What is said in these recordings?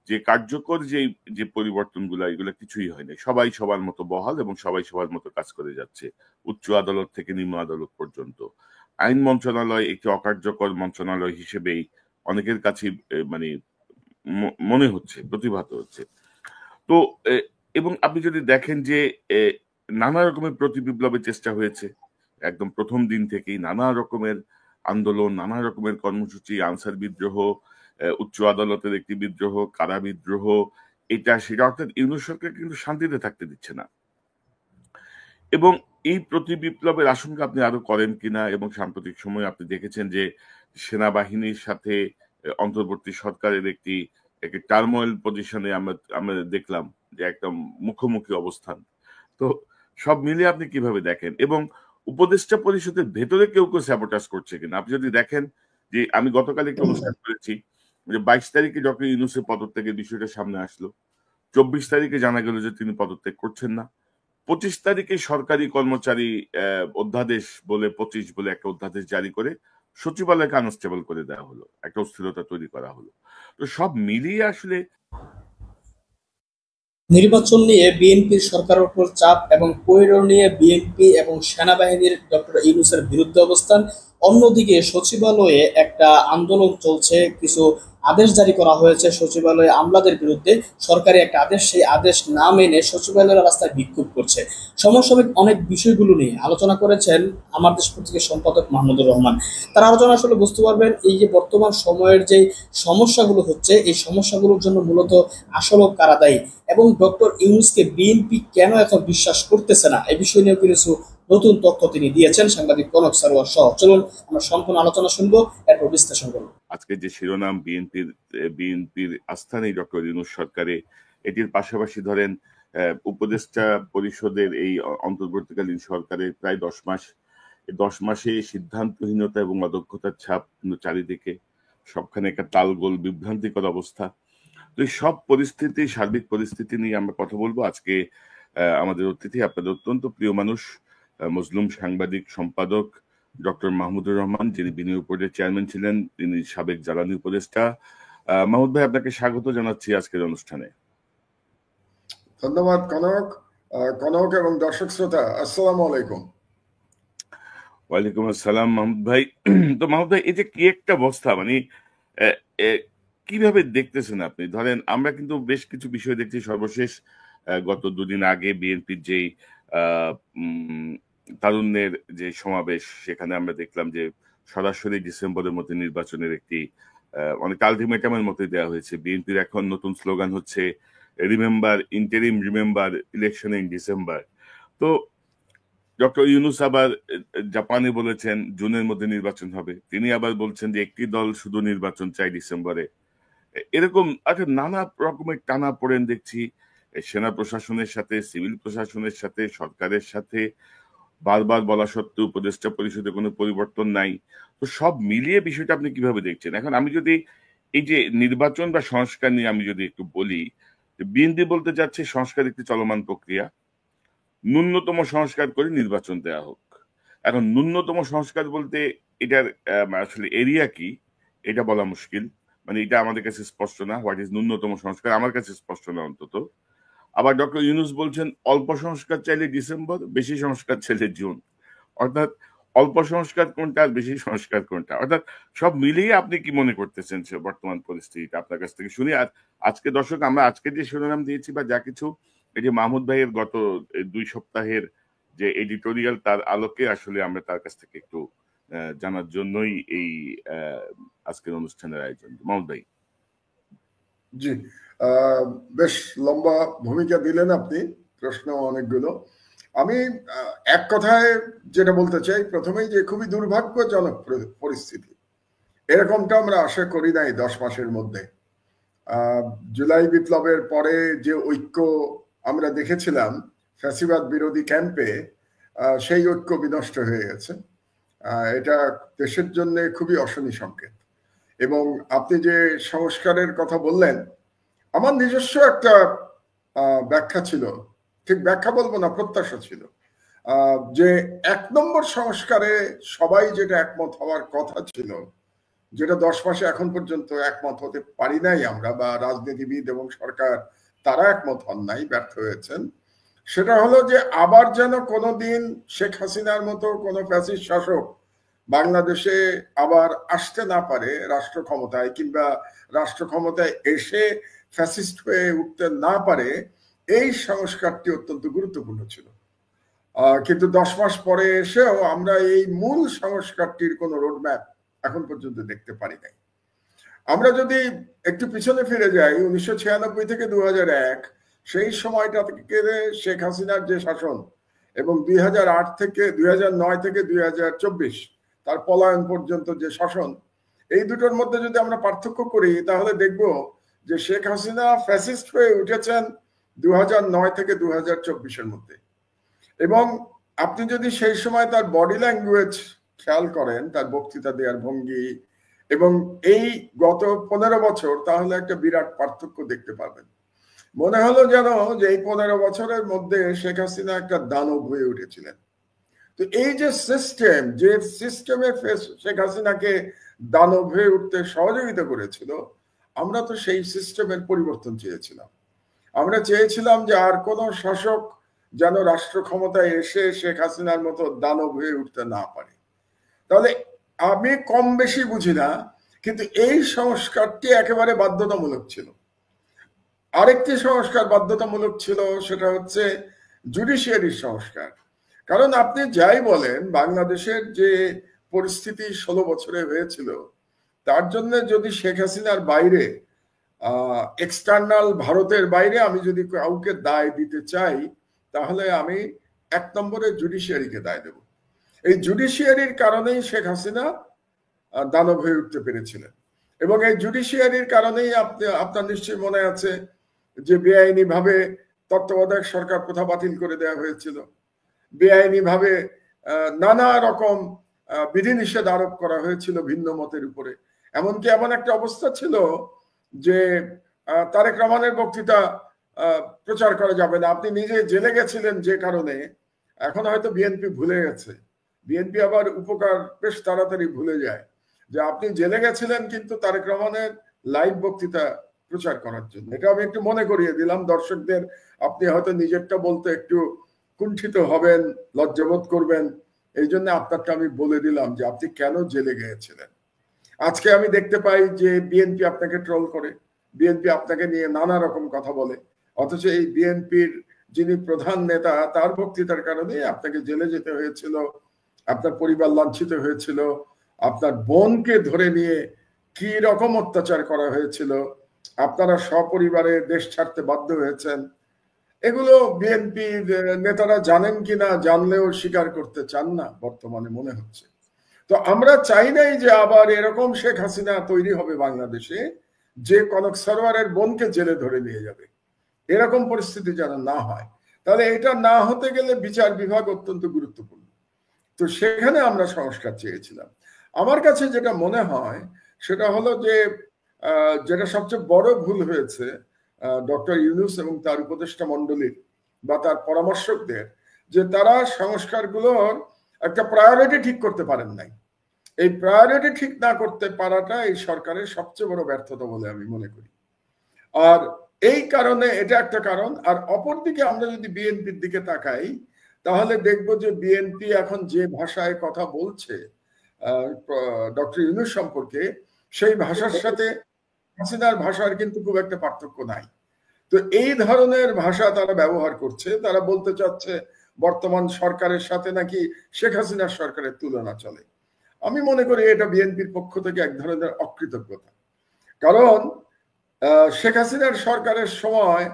যে কার্যকর যে পরিবর্তনগুলো এগুলো কিছুই হয়নি। সবাই সবার মতো বহাল এবং সবাই সবার মতো কাজ করে যাচ্ছে, উচ্চ আদালত থেকে নিম্ন আদালত পর্যন্ত। আইন মন্ত্রণালয় একটি অকার্যকর মন্ত্রণালয় হিসেবেই অনেকের কাছে মানে মনে হচ্ছে, প্রতিভাত হচ্ছে। তো এবং আপনি যদি দেখেন যে নানা রকমের প্রতি বিপ্লবের চেষ্টা হয়েছে একদম প্রথম দিন থেকেই, নানা রকমের আন্দোলন, নানা রকমের কর্মসূচি, আনসার বিদ্রোহ, উচ্চ আদালতের একটি বিদ্রোহ, কারা বিদ্রোহ, এটা সেটা, অর্থাৎ ইউনূস সরকার কিন্তু শান্তিতে থাকতে দিচ্ছে না। এবং এই প্রতি বিপ্লবের আশঙ্কা আপনি আরো করেন কিনা, এবং সাম্প্রতিক সময়ে আপনি দেখেছেন যে সেনাবাহিনীর সাথে অন্তর্বর্তী সরকারের একটি টার্মোয়েল পজিশনে আমরা আমরা দেখলাম যে একদম মুখোমুখি অবস্থান। তো সব মিলিয়ে আপনি কিভাবে দেখেন, এবং উপদেষ্টা পরিষদের ভেতরে কেউ কেউ স্যাবোটাজ করছে কিনা? আপনি যদি দেখেন যে আমি গতকাল একটা অনুষ্ঠান করেছি যে 22 তারিখে ডক্টর ইউনূসের পদত্যাগের বিষয়টা সামনে আসলো, 24 তারিখে জানা গেল যে তিনি পদত্যাগ করছেন না, 25 তারিখে সরকারি কর্মচারী অধ্যাদেশ বলে 25 বলে একটা অধ্যাদেশ জারি করে সচিবালয়কে আনস্টেবল করে দেওয়া হলো, একটা অস্থিরতা তৈরি করা হলো। তো সব মিলিয়ে আসলে নির্বাচন নিয়ে বিএনপির সরকারের উপর চাপ এবং কোরিডোর নিয়ে বিএনপি এবং সেনাবাহিনীর ডক্টর ইউনূসের বিরুদ্ধে অবস্থান। অন্যদিকে সচিবালয়ে একটা আন্দোলন চলছে, কিছু আদেশ জারি করা হয়েছে সচিবালয়ে আমলাদের বিরুদ্ধে। সরকারি একটা আদেশ, সেই আদেশ না মেনে সচিবালয়ের রাস্তায় বিক্ষোভ করছে। সমসাময়িক অনেক বিষয়গুলো নিয়ে আলোচনা করেছেন আমার দেশ পত্রিকার সম্পাদক মাহমুদুর রহমান। তার আলোচনা আসলে বুঝতে পারবেন এই যে বর্তমান সময়ের যে সমস্যাগুলো হচ্ছে, এই সমস্যাগুলোর জন্য মূলত আসলে কারা দায়ী, এবং ডক্টর ইউনূসকে বিএনপি কেন এখন বিশ্বাস করতেছে না, এই বিষয় নিয়ে কিছু নতুন তথ্য তিনি দিয়েছেন সাংবাদিক কনক সারোয়ার সহ। চলুন আমরা সম্পূর্ণ আলোচনা শুনবো, এরপর বিশ্লেষণ করবো। আজকে যে শিরোনাম বিএনপির আস্থা নেই ডক্টর ইউনূস সরকারে, এটির পাশাপাশি ধরেন উপদেষ্টা পরিষদের এই অন্তর্বর্তীকালীন সরকারের প্রায় 10 মাস, 10 মাসে সিদ্ধান্তহীনতা এবং অদক্ষতার ছাপ চারিদিকে, সবখানে একটা তালগোল বিভ্রান্তিকর অবস্থা। তো এই সব পরিস্থিতি, সার্বিক পরিস্থিতি নিয়ে আমরা কথা বলবো আজকে। আমাদের অতিথি আপনাদের অত্যন্ত প্রিয় মানুষ, মজলুম সাংবাদিক সম্পাদক ডক্টর মাহমুদুর রহমান, যিনি বিনিয়োগ বোর্ডের চেয়ারম্যান ছিলেন, তিনি সাবেক জ্বালানি উপদেষ্টা। মাহমুদ ভাই, আপনাকে স্বাগত জানাচ্ছি আজকের অনুষ্ঠানে। ধন্যবাদ কনক। কনক এবং দর্শক শ্রোতা, আসসালামু আলাইকুম। ওয়ালাইকুম আসসালাম মাহমুদ ভাই। তো মাহমুদ ভাই, এই যে কি একটা অবস্থা, মানে কিভাবে দেখতেছেন আপনি? ধরেন আমরা কিন্তু বেশ কিছু বিষয় দেখছি, সর্বশেষ গত দুদিন আগে বিএনপির যেই তারুণ্যের যে সমাবেশ, সেখানে আমরা দেখলাম যে সরাসরি ডিসেম্বরের মধ্যে নির্বাচনের একটি অনেক আলটিমেটামের মধ্যে দেওয়া হয়েছে। বিএনপির এখন নতুন স্লোগান হচ্ছে remember interim, remember election in December. তো ডক্টর ইউনূস আবার জাপানে বলেছেন জুনের মধ্যে নির্বাচন হবে, তিনি আবার বলছেন যে একটি দল শুধু নির্বাচন চাই ডিসেম্বরে। এরকম আচ্ছা নানা রকমের টানা পড়েন দেখছি সেনা প্রশাসনের সাথে, সিভিল প্রশাসনের সাথে, সরকারের সাথে। বারবার বলা সত্ত্বেও উপদেষ্টা পরিষদে কোনো পরিবর্তন নাই। তো সব মিলিয়ে বিষয়টা আপনি কিভাবে দেখছেন? এখন আমি যদি এই যে নির্বাচন বা সংস্কার নিয়ে আমি যদি একটু বলি, বিএনপি বলতে চাচ্ছে সংস্কার একটি চলমান প্রক্রিয়া, ন্যূনতম সংস্কার করে নির্বাচন দেওয়া হোক। এখন ন্যূনতম সংস্কার বলতে এটার আসলে এরিয়া কি, এটা বলা মুশকিল। মানে এটা আমাদের কাছে স্পষ্ট না, হোয়াট ইজ ন্যূনতম সংস্কার, আমার কাছে স্পষ্ট না অন্তত। আবার ডক্টর ইউনূস বলছেন অল্প সংস্কার চাইলে ডিসেম্বর, বেশি সংস্কার চাইলে জুন। অর্থাৎ অল্প সংস্কার কোনটা আর বেশি সংস্কার কোনটা? অর্থাৎ সব মিলিয়ে আপনি কি মনে করতেছেন সে বর্তমান পরিস্থিতিটা, আপনার কাছ থেকে শুনি। আর আজকে দর্শক, আমরা আজকে যে শিরোনাম দিয়েছি বা যা কিছু, এই যে মাহমুদ ভাইয়ের গত 2 সপ্তাহের যে এডিটোরিয়াল, তার আলোকে আসলে আমরা তার কাছ থেকে একটু জানার জন্যই এই আজকের অনুষ্ঠানের আয়োজন। মাহমুদ ভাই। জি, বেশ লম্বা ভূমিকা দিলেন আপনি, প্রশ্ন অনেকগুলো। আমি এক কথায় যেটা বলতে চাই প্রথমেই, যে খুবই দুর্ভাগ্যজনক পরিস্থিতি। এরকমটা আমরা আশা করি নাই 10 মাসের মধ্যে। জুলাই বিপ্লবের পরে যে ঐক্য আমরা দেখেছিলাম ফ্যাসিবাদ বিরোধী ক্যাম্পে, সেই ঐক্য বিনষ্ট হয়ে গেছে। এটা দেশের জন্য খুবই অশনি সংকেত। এবং আপনি যে সংস্কারের কথা বললেন, আমার নিজস্ব একটা ব্যাখ্যা ছিল, ঠিক ব্যাখ্যা বলবো না, প্রত্যাশা ছিল যে 1 নম্বর সংস্কারে সবাই যেটা একমত হওয়ার কথা ছিল, যেটা 10 মাসে এখন পর্যন্ত একমত হতে পারি নাই আমরা, বা রাজনীতিবিদ এবং সরকার তারা একমত হন নাই, ব্যর্থ হয়েছেন, সেটা হলো যে আবার যেন কোনোদিন শেখ হাসিনার মতো কোনো ফ্যাসিস্ট শাসক বাংলাদেশে আবার আসতে না পারে রাষ্ট্র ক্ষমতায়, কিংবা রাষ্ট্র ক্ষমতায় এসে ফ্যাসিস্ট হয়ে উঠতে না পারে। এই সংস্কারটি অত্যন্ত গুরুত্বপূর্ণ ছিল, কিন্তু 10 মাস পরে এসেও আমরা এই মূল সংস্কারটির কোনো রোডম্যাপ এখন পর্যন্ত দেখতে পারি নাই। আমরা যদি একটু পিছনে ফিরে যাই 1996 থেকে 2001, সেই সময়টা থেকে শেখ হাসিনার যে শাসন এবং 2008 থেকে 2009 থেকে 2024 তার পলায়ন পর্যন্ত যে শাসন, এই দুটোর মধ্যে যদি আমরা পার্থক্য করি তাহলে দেখব যে শেখ হাসিনা ফ্যাসিস্ট হয়ে উঠেছেন 2009 থেকে 2024-এর মধ্যে। এবং আপনি যদি সেই সময় তার বডি ল্যাঙ্গুয়েজ খেয়াল করেন, তার বক্তৃতা দেওয়ার ভঙ্গি এবং এই গত 15 বছর, তাহলে একটা বিরাট পার্থক্য দেখতে পাবেন। মনে হলো যেন যে এই 15 বছরের মধ্যে শেখ হাসিনা একটা দানব হয়ে উঠেছিলেন। তো এই যে সিস্টেম, যে সিস্টেমে শেখ হাসিনাকে দানব হয়ে উঠতে সহযোগিতা করেছিল, আমরা তো সেই সিস্টেমের পরিবর্তন চেয়েছিলাম। আমরা চেয়েছিলাম যে আর কোনো শাসক যেন রাষ্ট্র ক্ষমতায় এসে শেখ হাসিনার মতো দানব হয়ে উঠতে না পারে। তাহলে আমি কম বেশি বুঝি না, কিন্তু এই সংস্কারটি একেবারে বাধ্যতামূলক ছিল। আরেকটি সংস্কার বাধ্যতামূলক ছিল, সেটা হচ্ছে জুডিশিয়ারির সংস্কার। কারণ আপনি যাই বলেন, বাংলাদেশের যে পরিস্থিতি 16 বছরে হয়েছিল, তার জন্য যদি শেখ হাসিনার বাইরে এক্সটার্নাল ভারতের বাইরে আমি যদি কাউকে দায় দিতে চাই, তাহলে আমি 1 নম্বরে জুডিশিয়ারিকে দায় দেব। এই জুডিশিয়ারির কারণেই শেখ হাসিনা দানব হয়ে উঠতে পেরেছিলেন। এবং এই জুডিশিয়ারির কারণেই আপনার নিশ্চয়ই মনে আছে যে বেআইনি ভাবে তত্ত্বাবধায়ক সরকার প্রথা বাতিল করে দেওয়া হয়েছিল, বেআইনি ভাবে নানা রকম বিধিনিষেধ আরোপ করা হয়েছিল ভিন্ন মতের উপরে। এমনকি এমন একটা অবস্থা ছিল যে তারেক রহমানের বক্তৃতা প্রচার করা যাবে না। আপনি নিজে জেলে গেছিলেন, যে কারণে এখন হয়তো বিএনপি ভুলে গেছে। বিএনপি আবার উপকার বেশ তাড়াতাড়ি ভুলে যায়, যে আপনি জেলে গেছিলেন কিন্তু তারেক রহমানের লাইভ বক্তৃতা প্রচার করার জন্য। এটা আমি একটু মনে করিয়ে দিলাম দর্শকদের। আপনি হয়তো নিজেরটা বলতে একটু কুণ্ঠিত হবেন, লজ্জাবোধ করবেন, এই জন্য আপনারটা আমি বলে দিলাম যে আপনি কেন জেলে গিয়েছিলেন। আজকে আমি দেখতে পাই যে বিএনপি আপনাকে ট্রোল করে, বিএনপি আপনাকে নিয়ে নানা রকম কথা বলে, অথচ এই বিএনপির যিনি প্রধান নেতা, তার বক্তৃতার কারণে আপনাকে জেলে যেতে হয়েছিল, আপনার পরিবার লাঞ্ছিত হয়েছিল, আপনার বোনকে ধরে নিয়ে কি রকম অত্যাচার করা হয়েছিল, আপনারা সপরিবারে দেশ ছাড়তে বাধ্য হয়েছেন। এগুলো বিএনপির নেতারা জানেন কিনা, জানলেও স্বীকার করতে চান না বর্তমানে মনে হচ্ছে। তো আমরা চাই নাই যে আবার এরকম শেখ হাসিনা তৈরি হবে বাংলাদেশে, যে কনক সরোয়ারের বোনকে জেলে ধরে নিয়ে যাবে। এরকম পরিস্থিতি যেন না হয়। তাহলে এটা না হতে গেলে বিচার বিভাগ অত্যন্ত গুরুত্বপূর্ণ। তো সেখানে আমরা সংস্কার চেয়েছিলাম। আমার কাছে যেটা মনে হয় সেটা হলো যে যেটা সবচেয়ে বড় ভুল হয়েছে ডক্টর ইউনূস এবং তার উপদেষ্টা মণ্ডলীর বা তার পরামর্শকদের, যে তারা সংস্কারগুলোর একটা প্রায়োরিটি ঠিক করতে পারেন নাই। এই প্রায়োরিটি ঠিক না করতে পারাটা এই সরকারের সবচেয়ে বড় ব্যর্থতা বলে আমি মনে করি। আর এই কারণে এটা একটা কারণ। আর অপরদিকে আমরা যদি বিএনপির দিকে তাকাই, তাহলে দেখবো যে বিএনপি এখন যে ভাষায় কথা বলছে ডক্টর ইউনূস সম্পর্কে, সেই ভাষার সাথে হাসিনার ভাষার কিন্তু খুব একটা পার্থক্য নাই। তো এই ধরনের ভাষা তারা ব্যবহার করছে। তারা বলতে চাচ্ছে বর্তমান সরকারের সাথে নাকি শেখ হাসিনার সরকারের তুলনা চলে। আমি মনে করি এটা বিএনপির পক্ষ থেকে এক ধরনের অকৃতজ্ঞতা। কারণ শেখ হাসিনার সরকারের সময়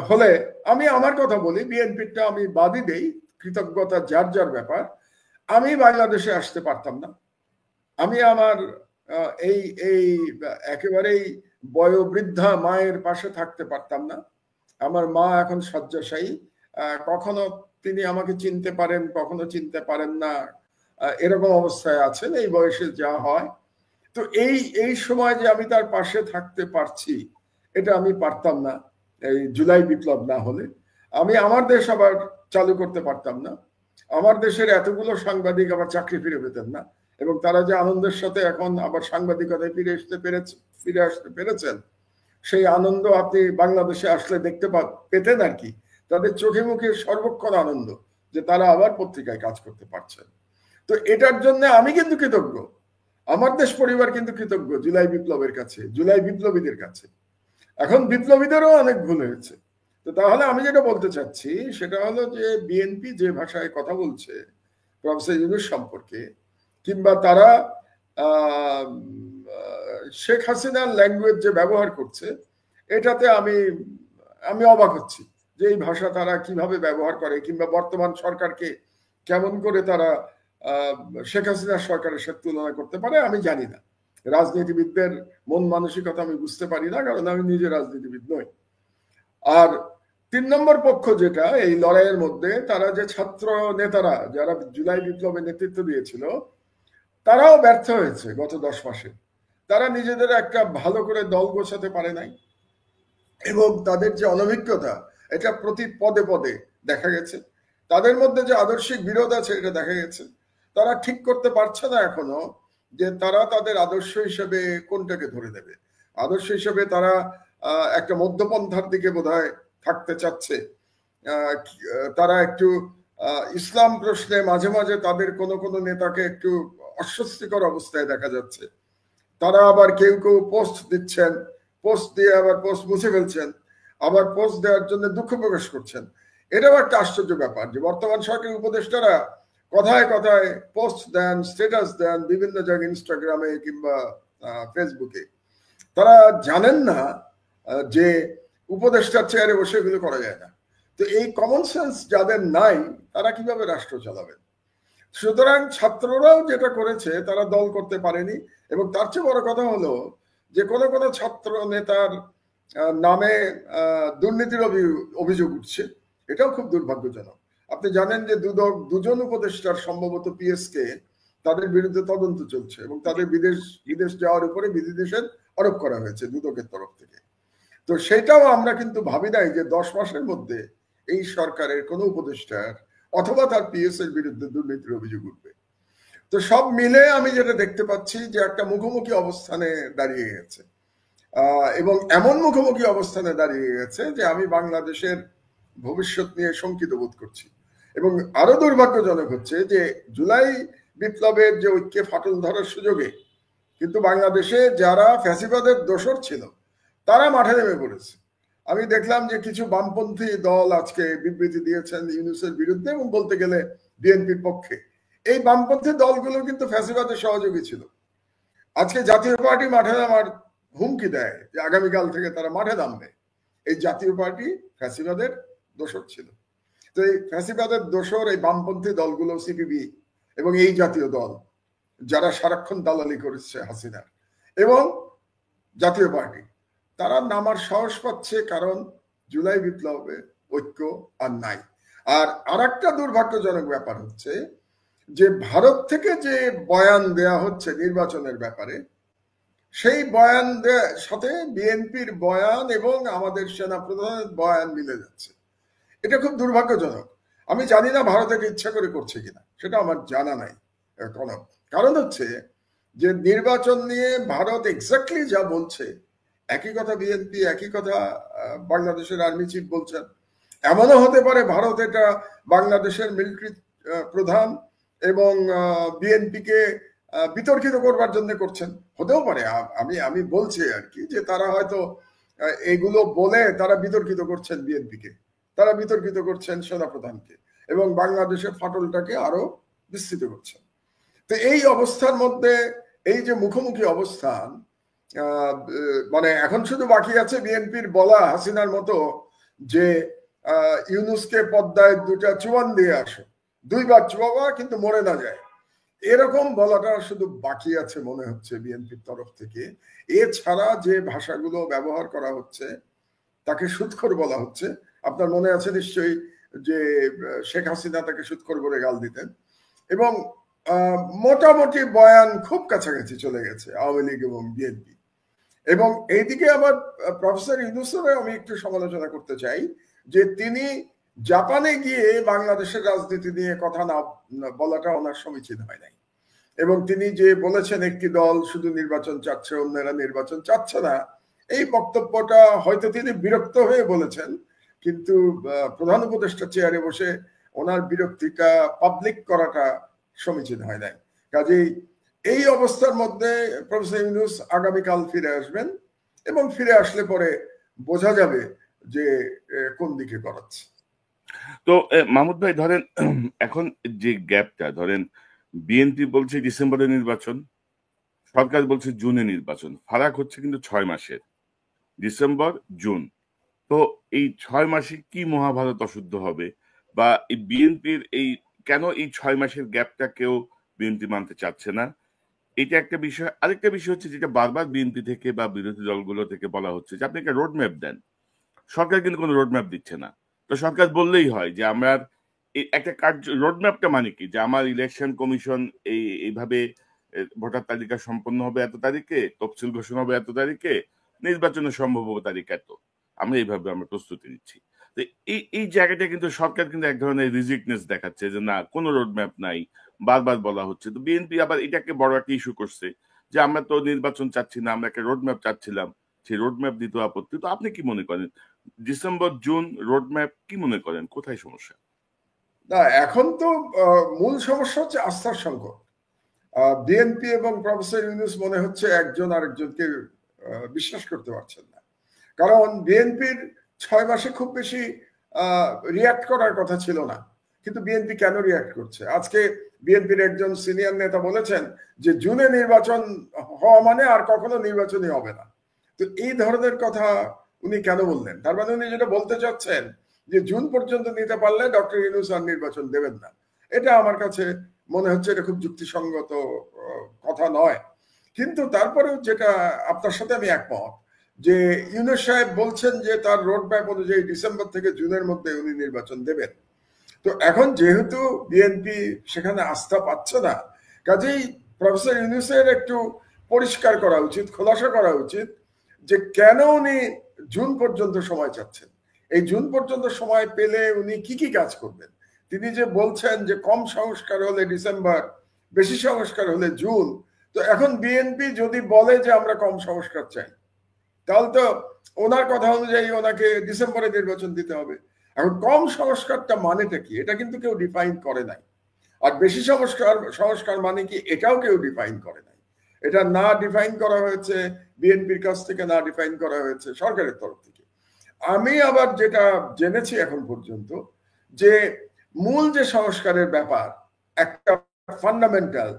হলে, আমি আমার কথা বলি, বিএনপিরটা আমি বাদই দেই, কৃতজ্ঞতা যার যার ব্যাপার, আমি বাংলাদেশে আসতে পারতাম না। আমি আমার এই একেবারেই বয়োবৃদ্ধা মায়ের পাশে থাকতে পারতাম না। আমার মা এখন শয্যাশায়ী, কখনো তিনি আমাকে চিনতে পারেন, কখনো চিনতে পারেন না, এরকম অবস্থায় আছেন, এই বয়সে যা হয়। তো এই সময় যে আমি তার পাশে থাকতে পারছি, এটা আমি পারতাম না এই জুলাই বিপ্লব না হলে। আমি আমার দেশ আবার চালু করতে পারতাম না, আমার দেশের এতগুলো সাংবাদিক আবার চাকরি ফিরে পেতেন না, এবং তারা যে আনন্দের সাথে এখন আবার সাংবাদিকতায় ফিরে আসতে পেরেছেন, সেই আনন্দ আপনি বাংলাদেশে আসলে দেখতে পেতেন আর কি। তাদের চোখে মুখে সর্বক্ষণ আনন্দ যে তারা আবার পত্রিকায় কাজ করতে পারছেন। তো এটার জন্য আমি কিন্তু কৃতজ্ঞ, আমার দেশ পরিবার কিন্তু কৃতজ্ঞ জুলাই বিপ্লবের কাছে, জুলাই বিপ্লবীদের কাছে। এখন বিপ্লবীদেরও অনেক ভুল হয়েছে। তো তাহলে আমি যেটা বলতে চাচ্ছি সেটা হলো যে বিএনপি যে ভাষায় কথা বলছে প্রফেসর ইউনূস সম্পর্কে, কিংবা তারা শেখ হাসিনার ল্যাঙ্গুয়েজ যে ব্যবহার করছে, এটাতে আমি অবাক হচ্ছি যে এই ভাষা তারা কিভাবে ব্যবহার করে, কিংবা বর্তমান সরকারকে কেমন করে তারা শেখ হাসিনার সরকারের সাথে তুলনা করতে পারে আমি জানি না। রাজনীতিবিদদের মন মানসিকতা আমি বুঝতে পারি না, কারণ আমি নিজে রাজনীতিবিদ নই। আর 3 নম্বর পক্ষ যেটা এই লড়াইয়ের মধ্যে, তারা যে ছাত্র নেতারা যারা জুলাই বিপ্লবে নেতৃত্ব দিয়েছিল, তারাও ব্যর্থ হয়েছে গত 10 মাসে। তারা নিজেদের একটা ভালো করে দল গোছাতে পারে নাই, এবং তাদের যে অনভিজ্ঞতা এটা প্রতি পদে পদে দেখা গেছে। তাদের মধ্যে যে আদর্শিক বিরোধ আছে এটা দেখা গেছে। তারা ঠিক করতে পারছে না এখনো যে তারা তাদের আদর্শ হিসেবে কোনটাকে ধরে দেবে। আদর্শ হিসেবে তারা একটা মধ্যপন্থার দিকে বোধহয় থাকতে চাচ্ছে। তারা একটু ইসলাম প্রশ্নে মাঝে মাঝে তাদের কোনো নেতাকে একটু অস্বস্তিকর অবস্থায় দেখা যাচ্ছে। তারা আবার কেউ পোস্ট দিচ্ছেন, পোস্ট দিয়ে আবার পোস্ট মুছে ফেলছেন, আবার পোস্ট দেওয়ার জন্য দুঃখ প্রকাশ করছেন। এটাও একটা আশ্চর্য ব্যাপার যে বর্তমান সরকারি উপদেষ্টারা কথায় কথায় পোস্ট দেন, স্ট্যাটাস দেন বিভিন্ন জায়গায়, ইনস্টাগ্রামে কিংবা ফেসবুকে। তারা জানেন না যে উপদেষ্টার চেয়ারে বসে এগুলো করা যায় না। তো এই কমন সেন্স যাদের নাই তারা কিভাবে রাষ্ট্র চালাবেন? সুতরাং ছাত্ররাও যেটা করেছে তারা দল করতে পারেনি। এবং তার চেয়ে বড় কথা হলো যে কোনো ছাত্র নেতার নামে দুর্নীতির অভিযোগ উঠছে, এটাও খুব দুর্ভাগ্যজনক। আপনি জানেন যে দুজন উপদেষ্টার সম্ভবত পিএসকে তাদের বিরুদ্ধে তদন্ত চলছে, এবং তাদের বিদেশ যাওয়ার উপরে বিধিনিষেধ আরোপ করা হয়েছে দুদকের তরফ থেকে। তো সেটাও আমরা কিন্তু ভাবি নাই যে 10 মাসের মধ্যে এই সরকারের কোনো উপদেষ্টার অথবা তার পিএস এর বিরুদ্ধে দুর্নীতির অভিযোগ উঠবে। তো সব মিলে আমি যেটা দেখতে পাচ্ছি যে একটা মুখোমুখি অবস্থানে দাঁড়িয়ে গেছে, এবং এমন মুখোমুখি অবস্থানে দাঁড়িয়ে গেছে যে আমি বাংলাদেশের ভবিষ্যৎ নিয়ে শঙ্কিত বোধ করছি। এবং আরো দুর্ভাগ্যজনক হচ্ছে যে জুলাই বিপ্লবের যে ঐক্যে ফাটল ধরার সুযোগে কিন্তু বাংলাদেশে যারা ফ্যাসিবাদের দোসর ছিল তারা মাঠে নেমে পড়েছে। আমি দেখলাম যে কিছু বামপন্থী দল আজকে বিবৃতি দিয়েছেন ইউনূসের বিরুদ্ধে, এবং বলতে গেলে বিএনপির পক্ষে। এই বামপন্থী দলগুলো কিন্তু ফ্যাসিবাদের সহযোগী ছিল। আজকে জাতীয় পার্টি মাঠে নামার হুমকি দেয় যে আগামীকাল থেকে তারা মাঠে নামবে। এই জাতীয় পার্টি ফ্যাসিবাদের দোসর ছিল। তো এই ফ্যাসিবাদের দোসর এই বামপন্থী দলগুলো, সিপিবি এবং এই জাতীয় দল যারা সারাক্ষণ দালালি করেছে হাসিনার, এবং জাতীয় পার্টি, তারা নামার সাহস পাচ্ছে কারণ জুলাই বিপ্লবে ঐক্য আর নাই। আর আরেকটা দুর্ভাগ্যজনক ব্যাপার হচ্ছে যে ভারত থেকে যে বয়ান দেয়া হচ্ছে নির্বাচনের ব্যাপারে, সেই বয়ান সাথে বিএনপির বয়ান এবং আমাদের সেনা প্রধানের বয়ান মিলে যাচ্ছে। এটা খুব দুর্ভাগ্যজনক। আমি জানি না ভারত এটা ইচ্ছা করে করছে কিনা, সেটা আমার জানা নাই। কারণ হচ্ছে যে নির্বাচন নিয়ে ভারত এক্স্যাক্টলি যা বলছে একই কথা বিএনপি, একই কথা বাংলাদেশের আর্মি চিফ বলছেন। এমনও হতে পারে ভারত এটা বাংলাদেশের মিলিটারি প্রধান এবং বিএনপিকে বিতর্কিত করবার জন্য করছেন, হতেও পারে। আমি বলছি আর কি যে তারা হয়তো এগুলো বলে তারা বিতর্কিত করছেন বিএনপিকে, তারা বিতর্কিত করছেন সেনাপ্রধানকে, এবং বাংলাদেশের ফাটলটাকে আরো বিস্তৃত করছেন। তো এই অবস্থার মধ্যে এই যে মুখোমুখি অবস্থান, মানে এখন শুধু বাকি আছে বিএনপির বলা হাসিনার মতো যে ইউনূসকে পদ্মায় 2টা চুয়ান দিয়ে আসো, 2 বার চুয়াবা কিন্তু মরে না যায়, এরকম বলাটা শুধু বাকি আছে মনে হচ্ছে বিএনপির তরফ থেকে। এছাড়া যে ভাষাগুলো ব্যবহার করা হচ্ছে তাকে সুৎখর বলা হচ্ছে। আপনার মনে আছে নিশ্চয়ই যে শেখ হাসিনা তাকে সুৎখর বলে গাল দিতেন, এবং মোটামুটি বয়ান খুব কাছাকাছি চলে গেছে আওয়ামী লীগ এবং বিএনপি। এবং এইদিকে আবার প্রফেসর ইউনূসের আমি একটু সমালোচনা করতে চাই যে তিনি জাপানে গিয়ে বাংলাদেশের রাজনীতি নিয়ে কথা না বলাটা ওনার সমীচীন হয় নাই। এবং তিনি যে বলেছেন একটি দল শুধু নির্বাচন চাচ্ছে, অন্যরা নির্বাচন চাচ্ছে না, এই বক্তব্যটা হয়তো তিনি বিরক্ত হয়ে বলেছেন, কিন্তু প্রধান উপদেষ্টা চেয়ারে বসে ওনার বিরক্তিটা পাবলিক করাটা সমীচীন হয় নাই। কাজেই এই অবস্থার মধ্যে প্রফেসর ইউনূস আগামীকাল ফিরে আসবেন এবং ফিরে আসলে পরে বোঝা যাবে যে কোন দিকে গড়াচ্ছে। তো মাহমুদ ভাই, ধরেন এখন যে গ্যাপটা, ধরেন বিএনপি বলছে ডিসেম্বরে নির্বাচন, সরকার বলছে জুনে নির্বাচন, ফারাক হচ্ছে কিন্তু 6 মাসের, ডিসেম্বর জুন। তো এই 6 মাসে কি মহাভারত অশুদ্ধ হবে, বা এই বিএনপির এই কেন এই 6 মাসের গ্যাপটা কেউ বিএনপি মানতে চাচ্ছে না, এটা একটা বিষয়। আরেকটা বিষয় হচ্ছে যেটা বারবার বিএনপি থেকে বা বিরোধী দলগুলো থেকে বলা হচ্ছে যে আপনি একটা রোড ম্যাপ দেন, সরকার কিন্তু কোনো রোড ম্যাপ দিচ্ছে না। তো সরকার বললেই হয় যে আমরা একটা কার্য রোড ম্যাপটা মানে কি, যে আমার ইলেকশন কমিশন এইভাবে ভোটার তালিকা সম্পন্ন হবে এত তারিখে, তফসিল ঘোষণা হবে এত তারিখে, নির্বাচনের সম্ভব তারিখ এত, আমরা এইভাবে আমরা প্রস্তুতি নিচ্ছি। তো এই জায়গাটা কিন্তু সরকার কিন্তু এক ধরনের রিজিকনেস দেখাচ্ছে যে না, কোনো রোড ম্যাপ নাই, বারবার বলা হচ্ছে। তো বিএনপি আবার এটাকে বড় একটা ইস্যু করছে যে আমরা তো নির্বাচন চাচ্ছি না, আমরা একটা রোড ম্যাপ চাচ্ছিলাম, সেই রোড ম্যাপ দিতে আপত্তি। তো আপনি কি মনে করেন, ডিসেম্বর জুন রোড ম্যাপ কি মনে করেন, কোথায় সমস্যা? না, এখন তো মূল সমস্যা হচ্ছে আস্থার সংকট। বিএনপি এবং প্রফেসর ইউনূস মনে হচ্ছে একজন আরেকজনকে বিশ্বাস করতে পারছেন না। কারণ বিএনপির 6 মাসে খুব বেশি রিয়াক্ট করার কথা ছিল না, কিন্তু বিএনপি কেন রিয়াক্ট করছে? আজকে বিএনপির একজন সিনিয়র নেতা বলেছেন যে জুনে নির্বাচন হওয়া মানে আর কখনো নির্বাচনই হবে না। তো এই ধরনের কথা উনি কেন বললেন? তার মানে উনি যেটা বলতে চাচ্ছেন যে জুন পর্যন্ত নিতে পারলে ডক্টর ইউনূস আর নির্বাচন দেবেন না। এটা আমার কাছে মনে হচ্ছে এটা খুব যুক্তিসঙ্গত কথা নয়। কিন্তু তারপরেও যেটা আপনার সাথে আমি একমত যে ইউনূস সাহেব বলছেন যে তার রোড ম্যাপ অনুযায়ী ডিসেম্বর থেকে জুনের মধ্যে উনি নির্বাচন দেবেন। তো এখন যেহেতু বিএনপি সেখানে আস্থা পাচ্ছে না, কাজেই প্রফেসর ইউনূসের একটু পরিষ্কার করা উচিত, খোলাসা করা উচিত যে কেন উনি জুন পর্যন্ত সময় চাচ্ছেন। এই জুন পর্যন্ত সময় পেলে উনি কি কি কাজ করবেন। তিনি যে বলছেন যে কম সংস্কার হলে ডিসেম্বর, বেশি সংস্কার হলে জুন, তো এখন বিএনপি যদি বলে যে আমরা কম সংস্কার চাই, তাহলে তো ওনার কথা অনুযায়ী ওনাকে ডিসেম্বরে নির্বাচন দিতে হবে। এখন কম সংস্কারটা মানেটা কি, এটা কিন্তু কেউ ডিফাইন করে নাই। আর বেশি সংস্কার মানে কি, এটাও কেউ ডিফাইন করে নাই। এটা না ডিফাইন করা হয়েছে বিএনপির কাছ থেকে, না ডিফাইন করা হয়েছে সরকারের তরফ থেকে। আমি আবার যেটা জেনেছি এখন পর্যন্ত, যে মূল যে সংস্কারের ব্যাপার, একটা ফান্ডামেন্টাল,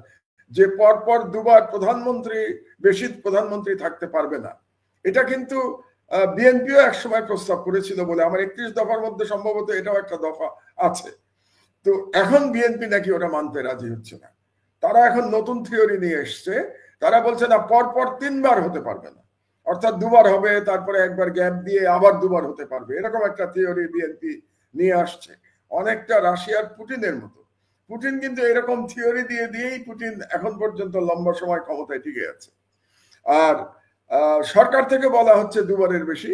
যে পরপর দুবার প্রধানমন্ত্রী, বেশি প্রধানমন্ত্রী থাকতে পারবে না, এটা কিন্তু বিএনপিও একসময় প্রস্তাব করেছিল বলে আমার 31 দফার মধ্যে সম্ভবত এটাও একটা দফা আছে। তো এখন বিএনপি নাকি ওটা মানতে রাজি হচ্ছে না। তারা এখন নতুন থিওরি নিয়ে এসছে। তারা বলছে না, পরপর 3 বার হতে পারবে না, অর্থাৎ 2 বার হবে, তারপরে একবার গ্যাপ দিয়ে আবার 2 বার হতে পারবে, এরকম একটা থিওরি বিএনপি নিয়ে আসছে। অনেকটা রাশিয়ার পুটিনের মতো। পুটিন কিন্তু এরকম থিওরি দিয়ে দিয়েই পুটিন এখন পর্যন্ত লম্বা সময় ক্ষমতায় টিকে আছে। আর সরকার থেকে বলা হচ্ছে 2 বারের বেশি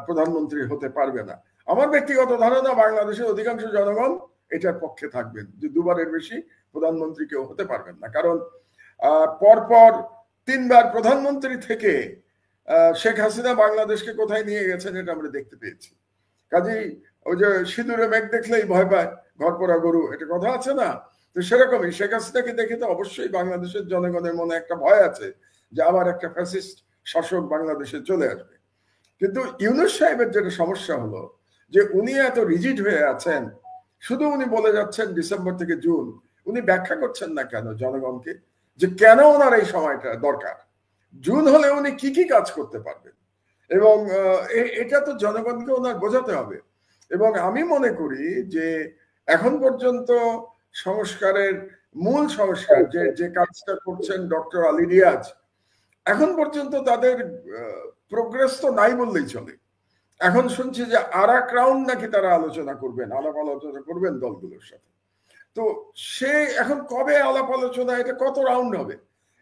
প্রধানমন্ত্রী হতে পারবে না। আমার ব্যক্তিগত ধারণা বাংলাদেশের অধিকাংশ জনগণ এটার পক্ষে থাকবেন যে 2 বারের বেশি প্রধানমন্ত্রী কেউ হতে পারবেন না। কারণ পরপর 3 বার প্রধানমন্ত্রী থেকে শেখ হাসিনা বাংলাদেশকে কোথায় নিয়ে গেছেন এটা আমরা দেখতে পেয়েছি। কাজেই ওই যে সিঁদুরে মেঘ দেখলেই ভয় পায় ঘর পোড়া গরু, এটা কথা আছে না? তো সেরকমই শেখ হাসিনাকে দেখে তো অবশ্যই বাংলাদেশের জনগণের মনে একটা ভয় আছে যে আবার একটা ফ্যাসিস্ট শাসক বাংলাদেশে চলে আসবে। কিন্তু ইউনূস সাহেবের যেটা সমস্যা হলো যে উনি এত রিজিড হয়ে আছেন, শুধু উনি বলে যাচ্ছেন ডিসেম্বর থেকে জুন, উনি ব্যাখ্যা করছেন না কেন জনগণকে যে কেন ওনার এই সময়টা দরকার, জুন হলে উনি কি কি কাজ করতে পারবেন, এবং এটা তো জনগণকে ওনার বোঝাতে হবে। এবং আমি মনে করি যে এখন পর্যন্ত সংস্কারের মূল সংস্কার যে কাজটা করছেন ডক্টর আলী রিয়াজ, এখন পর্যন্ত তাদের প্রোগ্রেস তো নাই বললেই চলে। এখন শুনছি যে আরেক রাউন্ড নাকি তারা আলোচনা করবেন, আলাপ আলোচনা করবেন দলগুলোর সাথে। তো সে এখন কবে আলাপ আলোচনা, এটা কত রাউন্ড হবে,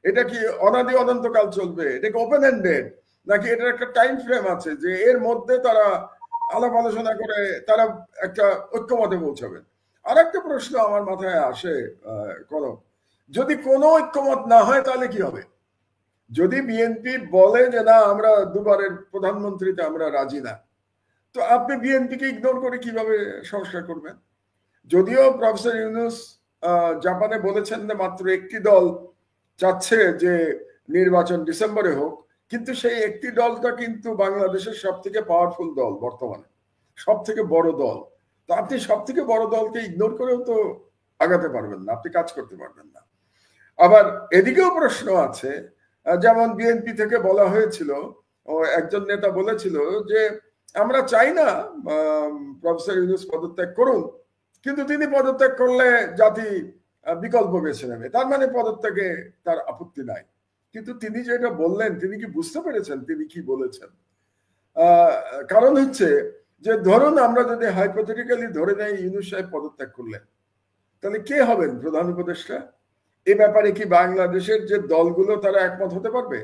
এটা কি অনাদি অনন্তকাল চলবে, এটা কি ওপেন এন্ডেড, নাকি এটার একটা টাইম ফ্রেম আছে যে এর মধ্যে তারা আলাপ আলোচনা করে তারা একটা ঐক্যমতে পৌঁছাবেন? আর একটা প্রশ্ন আমার মাথায় আসে কনক, যদি কোনো ঐক্যমত না হয় তাহলে কি হবে? যদি বিএনপি বলে যে না আমরা দুবারের প্রধানমন্ত্রীতে আমরা রাজি না, তো আপনি বিএনপিকে ইগনোর করে কিভাবে সংস্কার করবেন? যদিও প্রফেসর ইউনূস জাপানে বলেছেন যে মাত্র একটি দল চাচ্ছে যে নির্বাচন ডিসেম্বরে হোক, কিন্তু সেই একটি দলটা কিন্তু বাংলাদেশের সব থেকে পাওয়ারফুল দল, বর্তমানে সব থেকে বড় দল। তো আপনি সব থেকে বড় দলকে ইগনোর করেও তো আগাতে পারবেন না, আপনি কাজ করতে পারবেন না। আবার এদিকেও প্রশ্ন আছে, যেমন বিএনপি থেকে বলা হয়েছিল, একজন নেতা বলেছিল যে আমরা চাই না প্রফেসর ইউনূস পদত্যাগ করুন, কিন্তু তিনি পদত্যাগ করলে জাতি বিকল্প বেছে নেবে, তার মানে পদত্যাগে তার আপত্তি নাই। কিন্তু তিনি যেটা বললেন, তিনি কি বুঝতে পেরেছেন তিনি কি বলেছেন? কারণ হচ্ছে যে ধরুন আমরা যদি হাইপোথেটিক্যালি ধরে নেই ইউনূস সাহেব পদত্যাগ করলেন, তাহলে কে হবেন প্রধান উপদেষ্টা? এ ব্যাপারে কি বাংলাদেশের যে দলগুলো তারা একমত হতে পারবে?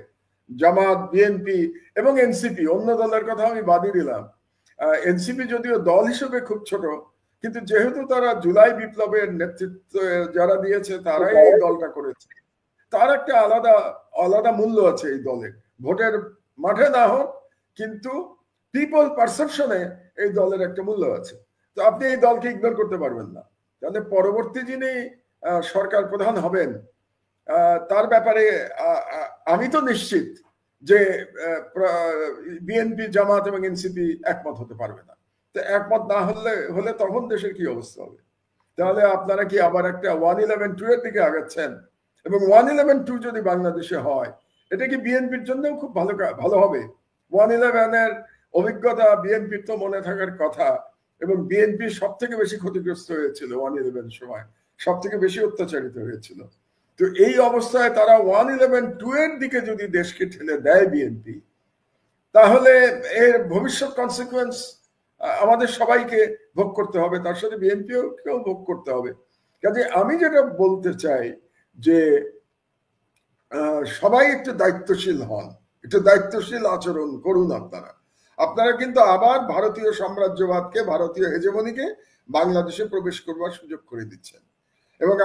জামাত, বিএনপি এবং এনসিপি, অন্য দলের কথা আমি বাদই দিলাম। এনসিপি যদিও দল হিসেবে খুব ছোট, কিন্তু যেহেতু তারা জুলাই বিপ্লবের নেতৃত্ব যারা দিয়েছে তারাই এই দলটা করেছে, তার একটা আলাদা আলাদা মূল্য আছে এই দলের। ভোটের মাঠে না হোক, কিন্তু পিপল পারসেপশনে এই দলের একটা মূল্য আছে। তো আপনি এই দলকে ইগনোর করতে পারবেন না। তাহলে পরবর্তী যিনি সরকার প্রধান হবেন তার ব্যাপারে আমি তো নিশ্চিত যে বিএনপি, জামাত এবং এনসিপি একমত হতে পারবে না। তো একমত না হলে তখন দেশের কি অবস্থা হবে? তাহলে আপনারা কি আবার একটা 1-11-2 এর দিকে আগাচ্ছেন? এবং 1-11-2 যদি বাংলাদেশে হয়, এটা কি বিএনপির জন্যও খুব ভালো হবে? 1-11 এর অভিজ্ঞতা বিএনপির তো মনে থাকার কথা, এবং বিএনপি সব থেকে বেশি ক্ষতিগ্রস্ত হয়েছিল 1-11 সময়, সব থেকে বেশি অত্যাচারিত হয়েছিল। তো এই অবস্থায় তারা 1-11-2 এর দিকে যদি দেশকে ঠেলে দেয় বিএনপি, তাহলে এর ভবিষ্যৎ কনসিকুয়েন্স আমাদের সবাইকে ভোগ করতে হবে, তার সাথে বিএনপিও কেউ ভোগ করতে হবে। কাজে আমি যেটা বলতে চাই যে সবাই একটু দায়িত্বশীল হন, একটু দায়িত্বশীল আচরণ করুন। আপনারা কিন্তু আবার ভারতীয় সাম্রাজ্যবাদকে, ভারতীয় হেজেমনিকে বাংলাদেশে প্রবেশ করবার সুযোগ করে দিচ্ছেন। এবং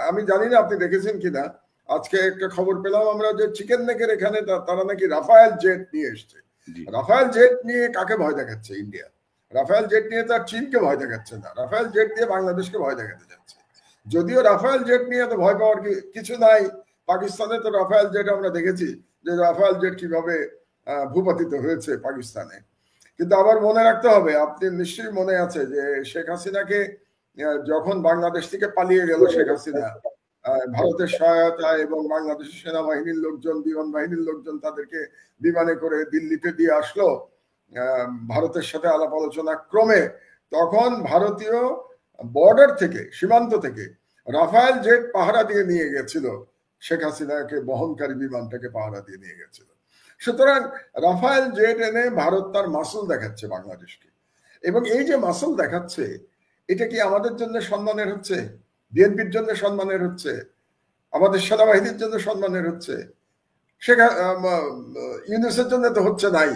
আমি জানি না আপনি দেখেছেন কিনা, আজকে একটা খবর পেলাম আমরা যে চিকেন নেকের এখানে তারা নাকি রাফায়েল জেট নিয়ে এসছে। রাফায়েল জেট নিয়ে কাকে ভয় দেখাচ্ছে ইন্ডিয়া? রাফায়েল জেট নিয়ে তার চীনকে ভয় দেখাচ্ছে না, রাফায়েল জেট দিয়ে বাংলাদেশকে ভয় দেখাতে যাচ্ছে। যদিও রাফায়েল জেট নিয়ে তো ভয় পাওয়ার কিছু নাই, পাকিস্তানে তো রাফায়েল জেট আমরা দেখেছি যে রাফায়েল জেট কিভাবে ভূপাতিত হয়েছে পাকিস্তানে। কিন্তু আবার মনে রাখতে হবে, আপনি নিশ্চয়ই মনে আছে যে শেখ হাসিনাকে যখন বাংলাদেশ থেকে পালিয়ে গেল শেখ হাসিনা, ভারতের সহায়তা এবং বাংলাদেশের সেনাবাহিনীর লোকজন, বিমান বাহিনীর লোকজন তাদেরকে বিমানে করে দিল্লিতে দিয়ে আসলো ভারতের সাথে আলাপ আলোচনা ক্রমে, তখন ভারতীয় বর্ডার থেকে, সীমান্ত থেকে রাফায়েল জেট পাহারা দিয়ে নিয়ে গেছিল শেখ হাসিনাকে, বহনকারী বিমানটাকে পাহারা দিয়ে নিয়ে গেছিল। সুতরাং রাফায়েল জেট এনে ভারত তার মাসল দেখাচ্ছে বাংলাদেশকে, এবং এই যে মাসল দেখাচ্ছে, এটা কি আমাদের জন্য সম্মানের হচ্ছে? বিএনপির জন্য সম্মানের হচ্ছে? আমাদের সেনাবাহিনীর জন্য সম্মানের হচ্ছে? ইউনূসের জন্য তো হচ্ছে নাই।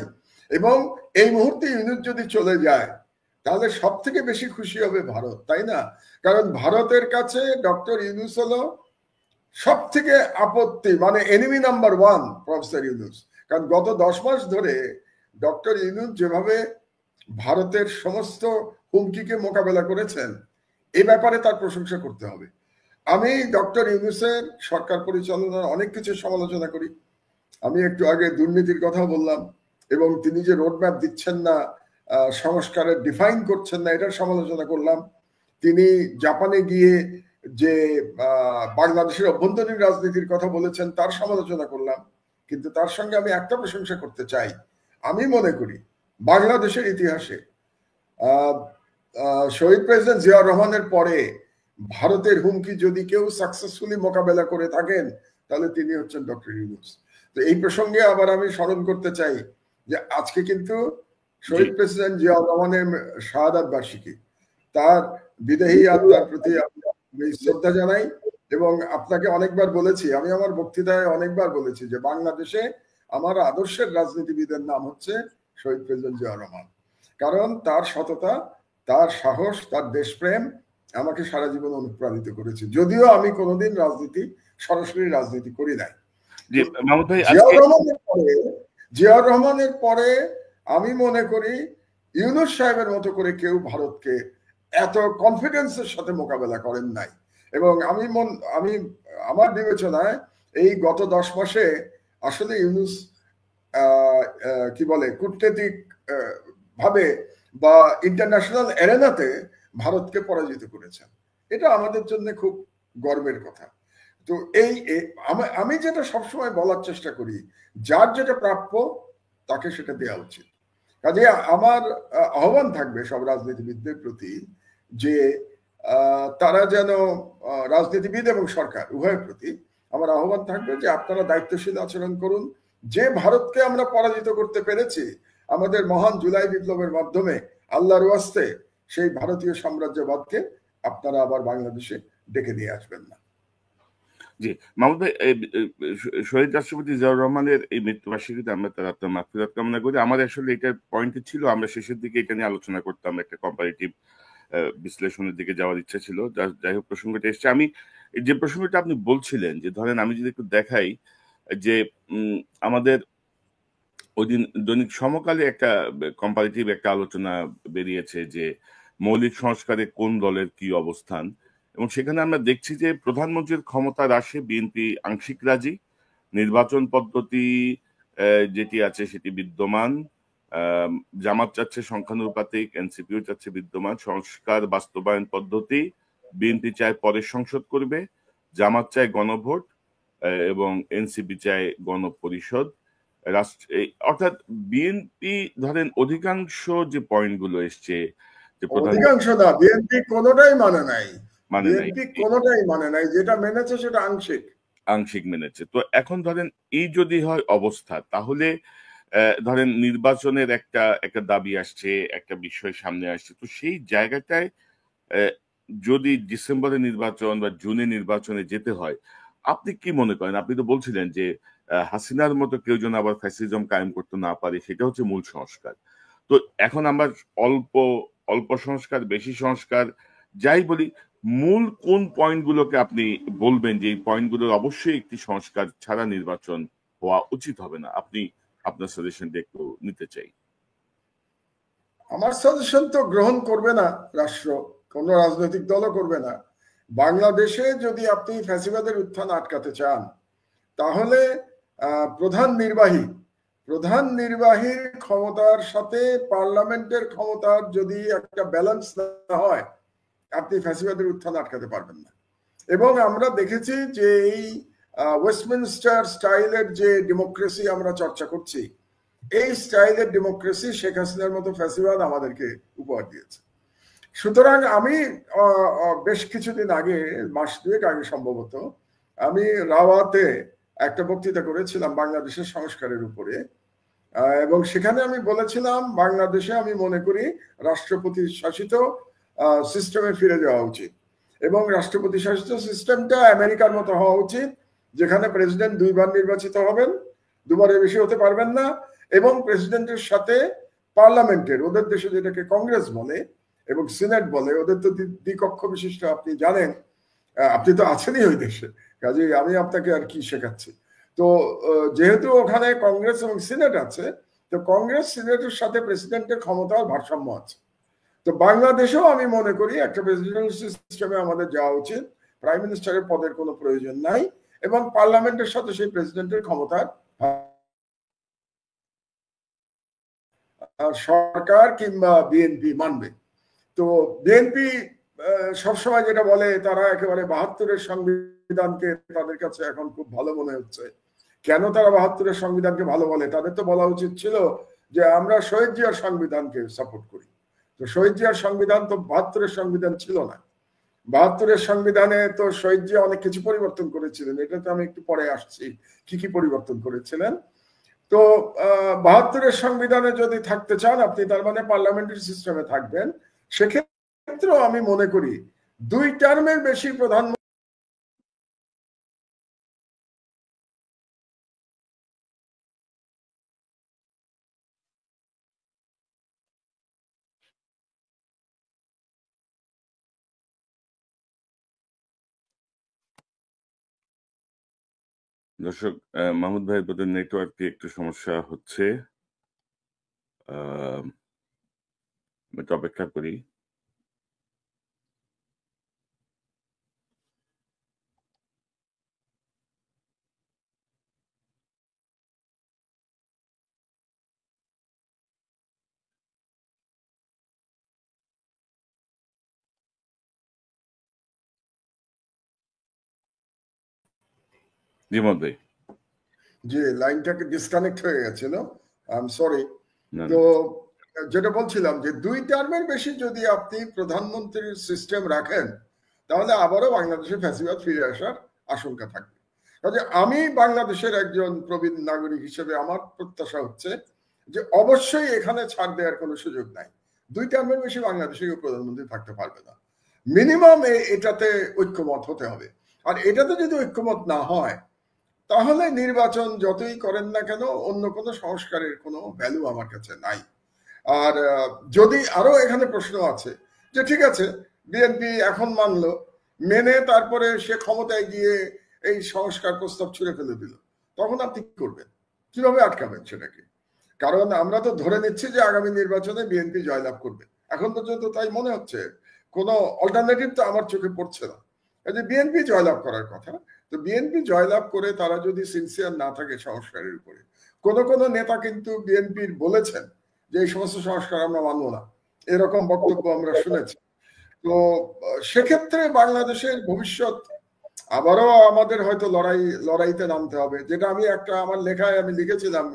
এবং এই মুহূর্তে ইউনূস যদি চলে যায়, তাহলে সব থেকে বেশি খুশি হবে ভারত, তাই না? কারণ ভারতের কাছে ডক্টর ইউনূস হলো সব থেকে আপত্তি, মানে এনিমি নাম্বার 1 প্রফেসর ইউনূস। কারণ গত 10 মাস ধরে ডক্টর ইউনূস যেভাবে ভারতের সমস্ত হুমকিকে মোকাবেলা করেছেন, এই ব্যাপারে তার প্রশংসা করতে হবে। আমি ডক্টর ইউনূসের সরকার পরিচালনার অনেক কিছু সমালোচনা করি। আমি একটু আগে দুর্নীতির কথা বললাম, এবং তিনি যে রোডম্যাপ দিচ্ছেন না, সংস্কারের ডিফাইন করছেন না, এটার সমালোচনা করলাম। তিনি জাপানে গিয়ে যে বাংলাদেশের অভ্যন্তরীণ রাজনীতির কথা বলেছেন, তার সমালোচনা করলাম। কিন্তু তার সঙ্গে আমি একটা প্রশংসা করতে চাই। আমি মনে করি বাংলাদেশের ইতিহাসে শহীদ প্রেসিডেন্ট জিয়াউর রহমানের পরে ভারতের হুমকি যদি কেউ সাকসেসফুলি মোকাবেলা করে থাকেন, তাহলে তিনি হচ্ছেন ডক্টর ইউনূস। তো এই প্রসঙ্গে আবার আমি স্মরণ করতে চাই যে আজকে কিন্তু শহীদ প্রেসিডেন্ট জিয়াউর রহমানের শাহাদাত বার্ষিকী। তার বিদেহী আত্মার প্রতি আমি শ্রদ্ধা জানাই, এবং আপনাকে অনেকবার বলেছি, আমি আমার বক্তৃতায় অনেকবার বলেছি যে বাংলাদেশে আমার আদর্শের রাজনীতিবিদের নাম হচ্ছে শহীদ প্রেসিডেন্ট জিয়াউর রহমান। কারণ তার সততা, তার সাহস, তার দেশপ্রেম আমাকে সারা জীবন অনুপ্রাণিত করেছে, যদিও আমি কোনোদিন সরাসরি রাজনীতি করি নাই। মাহমুদ ভাই, জিয়াউর রহমানের পরে আমি মনে করি ইউনূস সাহেবের মতো করে কেউ ভারতকে এত কনফিডেন্সের সাথে মোকাবেলা করেন নাই। এবং আমি আমার বিবেচনায় এই গত 10 মাসে আসলে ইউনূস কি বলে কূটনৈতিক ভাবে বা ইন্টারন্যাশনাল এরেনাতে ভারতকে পরাজিত করেছেন। এটা আমাদের জন্য খুব গর্বের কথা। তো আমি যেটা সবসময় বলার চেষ্টা করি, যার যেটা প্রাপ্য তাকে সেটা দেওয়া উচিত। কাজে আমার আহ্বান থাকবে সব রাজনীতিবিদদের প্রতি যে তারা যেন, রাজনীতিবিদ এবং সরকার উভয়ের প্রতি আমার আহ্বান থাকবে যে আপনারা দায়িত্বশীল আচরণ করুন। যে ভারতকে আমরা পরাজিত করতে পেরেছি আমাদের মহান জুলাই বিপ্লবের মাধ্যমে, আল্লাহর ওয়াস্তে সেই ভারতীয় সাম্রাজ্যবাদকে আপনারা আবার বাংলাদেশে ডেকে নিয়ে আসবেন না। জি মাহমুদ ভাই, শহীদ রাষ্ট্রপতি জিয়াউর রহমানের এই মৃত্যুবার্ষিকীতে আমরা তার আত্মার মাগফিরাত কামনা করি। আমার আসলে এটা পয়েন্ট ছিল, আমরা শেষের দিকে এটা নিয়ে আলোচনা করতাম, একটা কম্পারেটিভ বিশ্লেষণের দিকে যাওয়ার ইচ্ছা ছিল। যাই হোক, প্রসঙ্গটা এসছে। আমি যে প্রসঙ্গটা আপনি বলছিলেন যে ধরেন আমি যদি একটু দেখাই যে আমাদের ওই দিন দৈনিক সমকালে একটা কম্পারেটিভ একটা আলোচনা বেরিয়েছে যে মৌলিক সংস্কারে কোন দলের কি অবস্থান, এবং সেখানে আমরা দেখছি যে প্রধানমন্ত্রীর ক্ষমতা হ্রাসে বিএনপি আংশিক রাজি, নির্বাচন পদ্ধতি যেটি আছে সেটি বিদ্যমান, জামাত চাচ্ছে সংখ্যানুপাতিক, এনসিপিও চাচ্ছে বিদ্যমান, সংস্কার বাস্তবায়ন পদ্ধতি বিএনপি চায় পরে সংসদ করবে, জামাত চায় গণভোট এবং এনসিপি চায় গণপরিষদ। অর্থাৎ বিএনপি ধরেন অধিকাংশ যে পয়েন্ট গুলো এসছে, যে অধিকাংশ না, বিএনপি কোনোটাই মানে নাই, যেটা মেনেছে সেটা আংশিক মেনেছে। তো এখন ধরেন এই যদি হয় অবস্থা, তাহলে ধরেন নির্বাচনের একটা দাবি আসছে, একটা বিষয় সামনে আসছে, তো সেই জায়গাটায় যদি ডিসেম্বরে নির্বাচন বা জুনে নির্বাচনে যেতে হয়, আপনি কি মনে করেন? আপনি তো বলছিলেন যে হাসিনার মতো কেউ যেন আবার ফ্যাসিজম কায়েম করতে না পারে, সেটা হচ্ছে মূল সংস্কার। তো এখন আমরা অল্প অল্প সংস্কার, বেশি সংস্কার যাই বলি, মূল কোন পয়েন্টগুলোকে আপনি বলবেন যে এই পয়েন্টগুলোর অবশ্যই একটি সংস্কার ছাড়া নির্বাচন হওয়া উচিত হবে না? আপনি আপনার সাজেশনটা একটু নিতে চাই। আমার সাজেশন তো গ্রহণ করবে না রাষ্ট্র, কোন রাজনৈতিক দলও করবে না। বাংলাদেশে যদি আপনি ফ্যাসিবাদের উত্থান আটকাতে চান, তাহলে প্রধান নির্বাহীর ক্ষমতার সাথে পার্লামেন্টের ক্ষমতার যদি একটা ব্যালেন্স না হয়, আপনি ফ্যাসিবাদের উত্থান আটকাতে পারবেন না। এবং আমরা দেখেছি যে এই ওয়েস্টমিনস্টার স্টাইলের যে ডেমোক্রেসি আমরা চর্চা করছি, এই স্টাইলের ডেমোক্রেসি শেখ হাসিনার মতো ফ্যাসিবাদ আমাদেরকে উপহার দিয়েছে। সুতরাং আমি বেশ কিছুদিন আগে, মাস দুয়েক আগে সম্ভবত, আমি রাওয়াতে একটা বক্তৃতা করেছিলাম বাংলাদেশের সংস্কারের উপরে, এবং সেখানে আমি বলেছিলাম বাংলাদেশে আমি মনে করি রাষ্ট্রপতি শাসিত সিস্টেমে ফিরে যাওয়া উচিত, এবং রাষ্ট্রপতি শাসিত সিস্টেমটা আমেরিকার মতো হওয়া উচিত, যেখানে প্রেসিডেন্ট 2 বার নির্বাচিত হবেন, 2 বারের বেশি হতে পারবেন না, এবং প্রেসিডেন্টের সাথে পার্লামেন্টের, ওদের দেশে যেটাকে কংগ্রেস বলে এবং সিনেট বলে, ওদের তো দ্বিকক্ষ বিশিষ্ট, আপনি জানেন, আপনি তো আছেনই ওই দেশে, কাজে আমি আপনাকে আর কি শেখাচ্ছি। তো যেহেতু ওখানে কংগ্রেস এবং সিনেট আছে, তো কংগ্রেস সিনেটের সাথে প্রেসিডেন্টের ক্ষমতার ভারসাম্য আছে। তো বাংলাদেশেও আমি মনে করি একটা প্রেসিডেন্সিয়াল সিস্টেমে আমাদের যাওয়া উচিত, প্রাইম মিনিস্টারের পদের কোনো প্রয়োজন নাই, এবং পার্লামেন্টের সাথে সেই প্রেসিডেন্টের ক্ষমতার সরকার কিংবা বিএনপি মানবে। তো বিএনপি সবসময় যেটা বলে, তারা একেবারে 72-এর সংবিধানকে তাদের কাছে এখন খুব ভালো মনে হচ্ছে। কেন তারা 72-এর সংবিধানকে ভালো বলে? তাদের তো বলা উচিত ছিল যে আমরা শহীদ জিয়ার সংবিধানকে সাপোর্ট করি। তো শহীদ জিয়ার সংবিধান তো 72-এর সংবিধান ছিল না। 72-এর সংবিধানে তো শহীদ জিয়া অনেক কিছু পরিবর্তন করেছিলেন, এটা তো আমি একটু পরে আসছি কি কি পরিবর্তন করেছিলেন। তো 72-এর সংবিধানে যদি থাকতে চান আপনি, তার মানে পার্লামেন্টারি সিস্টেমে থাকবেন। সেক্ষেত্রেও আমি মনে করি 2 টার্মের বেশি প্রধানমন্ত্রী দর্শক, মাহমুদ ভাইয়ের বোধহয় নেটওয়ার্কে একটু সমস্যা হচ্ছে, একটু অপেক্ষা করি। জি মাহমুদ ভাই। জি, লাইনটাকে ডিসকানেক্ট হয়ে গেছিল, আই এম সরি। না তো না, যেটা বলছিলাম যে 2 টার্মের বেশি যদি আপনি প্রধানমন্ত্রীর সিস্টেম রাখেন তাহলে আবারও বাংলাদেশে ফ্যাসিবাদ ফিরে আসার আশঙ্কা থাকবে। কাজে আমি বাংলাদেশের একজন প্রবীণ নাগরিক হিসেবে আমার প্রত্যাশা হচ্ছে যে অবশ্যই এখানে ছাড় দেওয়ার কোনো সুযোগ নাই। 2 টার্মের বেশি বাংলাদেশে কেউ প্রধানমন্ত্রী থাকতে পারবে না। মিনিমাম এটাতে ঐক্যমত হতে হবে। আর এটাতে যদি ঐক্যমত না হয় তাহলে নির্বাচন যতই করেন না কেন অন্য কোনো সংস্কারের কোনো ভ্যালু আমার কাছে নাই। আর যদি আরো এখানে প্রশ্ন আছে যে ঠিক আছে বিএনপি এখন মানলো, মেনে তারপরে সে ক্ষমতায় গিয়ে এই সংস্কার প্রস্তাব ছুঁড়ে ফেলে দিল, তখন আপনি কি করবেন, কিভাবে আটকাবেন সেটাকে? কারণ আমরা তো ধরে নিচ্ছি যে আগামী নির্বাচনে বিএনপি জয়লাভ করবে, এখন পর্যন্ত তাই মনে হচ্ছে, কোনো অল্টারনেটিভ তো আমার চোখে পড়ছে না। এই যে বিএনপি জয়লাভ করার কথা, তো বিএনপি জয়লাভ করে তারা যদি সিনসিয়ার না থাকে সংস্কারের উপরে, কোন কোন নেতা কিন্তু বিএনপির বলেছেন যে এই সমস্ত সংস্কার আমরা মানব না, এরকম বক্তব্য আমরা শুনেছি। তো সেক্ষেত্রে বাংলাদেশের ভবিষ্যৎ আবারও আমাদের হয়তো লড়াইতে নামতে হবে, যেটা আমি একটা আমার লেখায় আমি লিখেছিলাম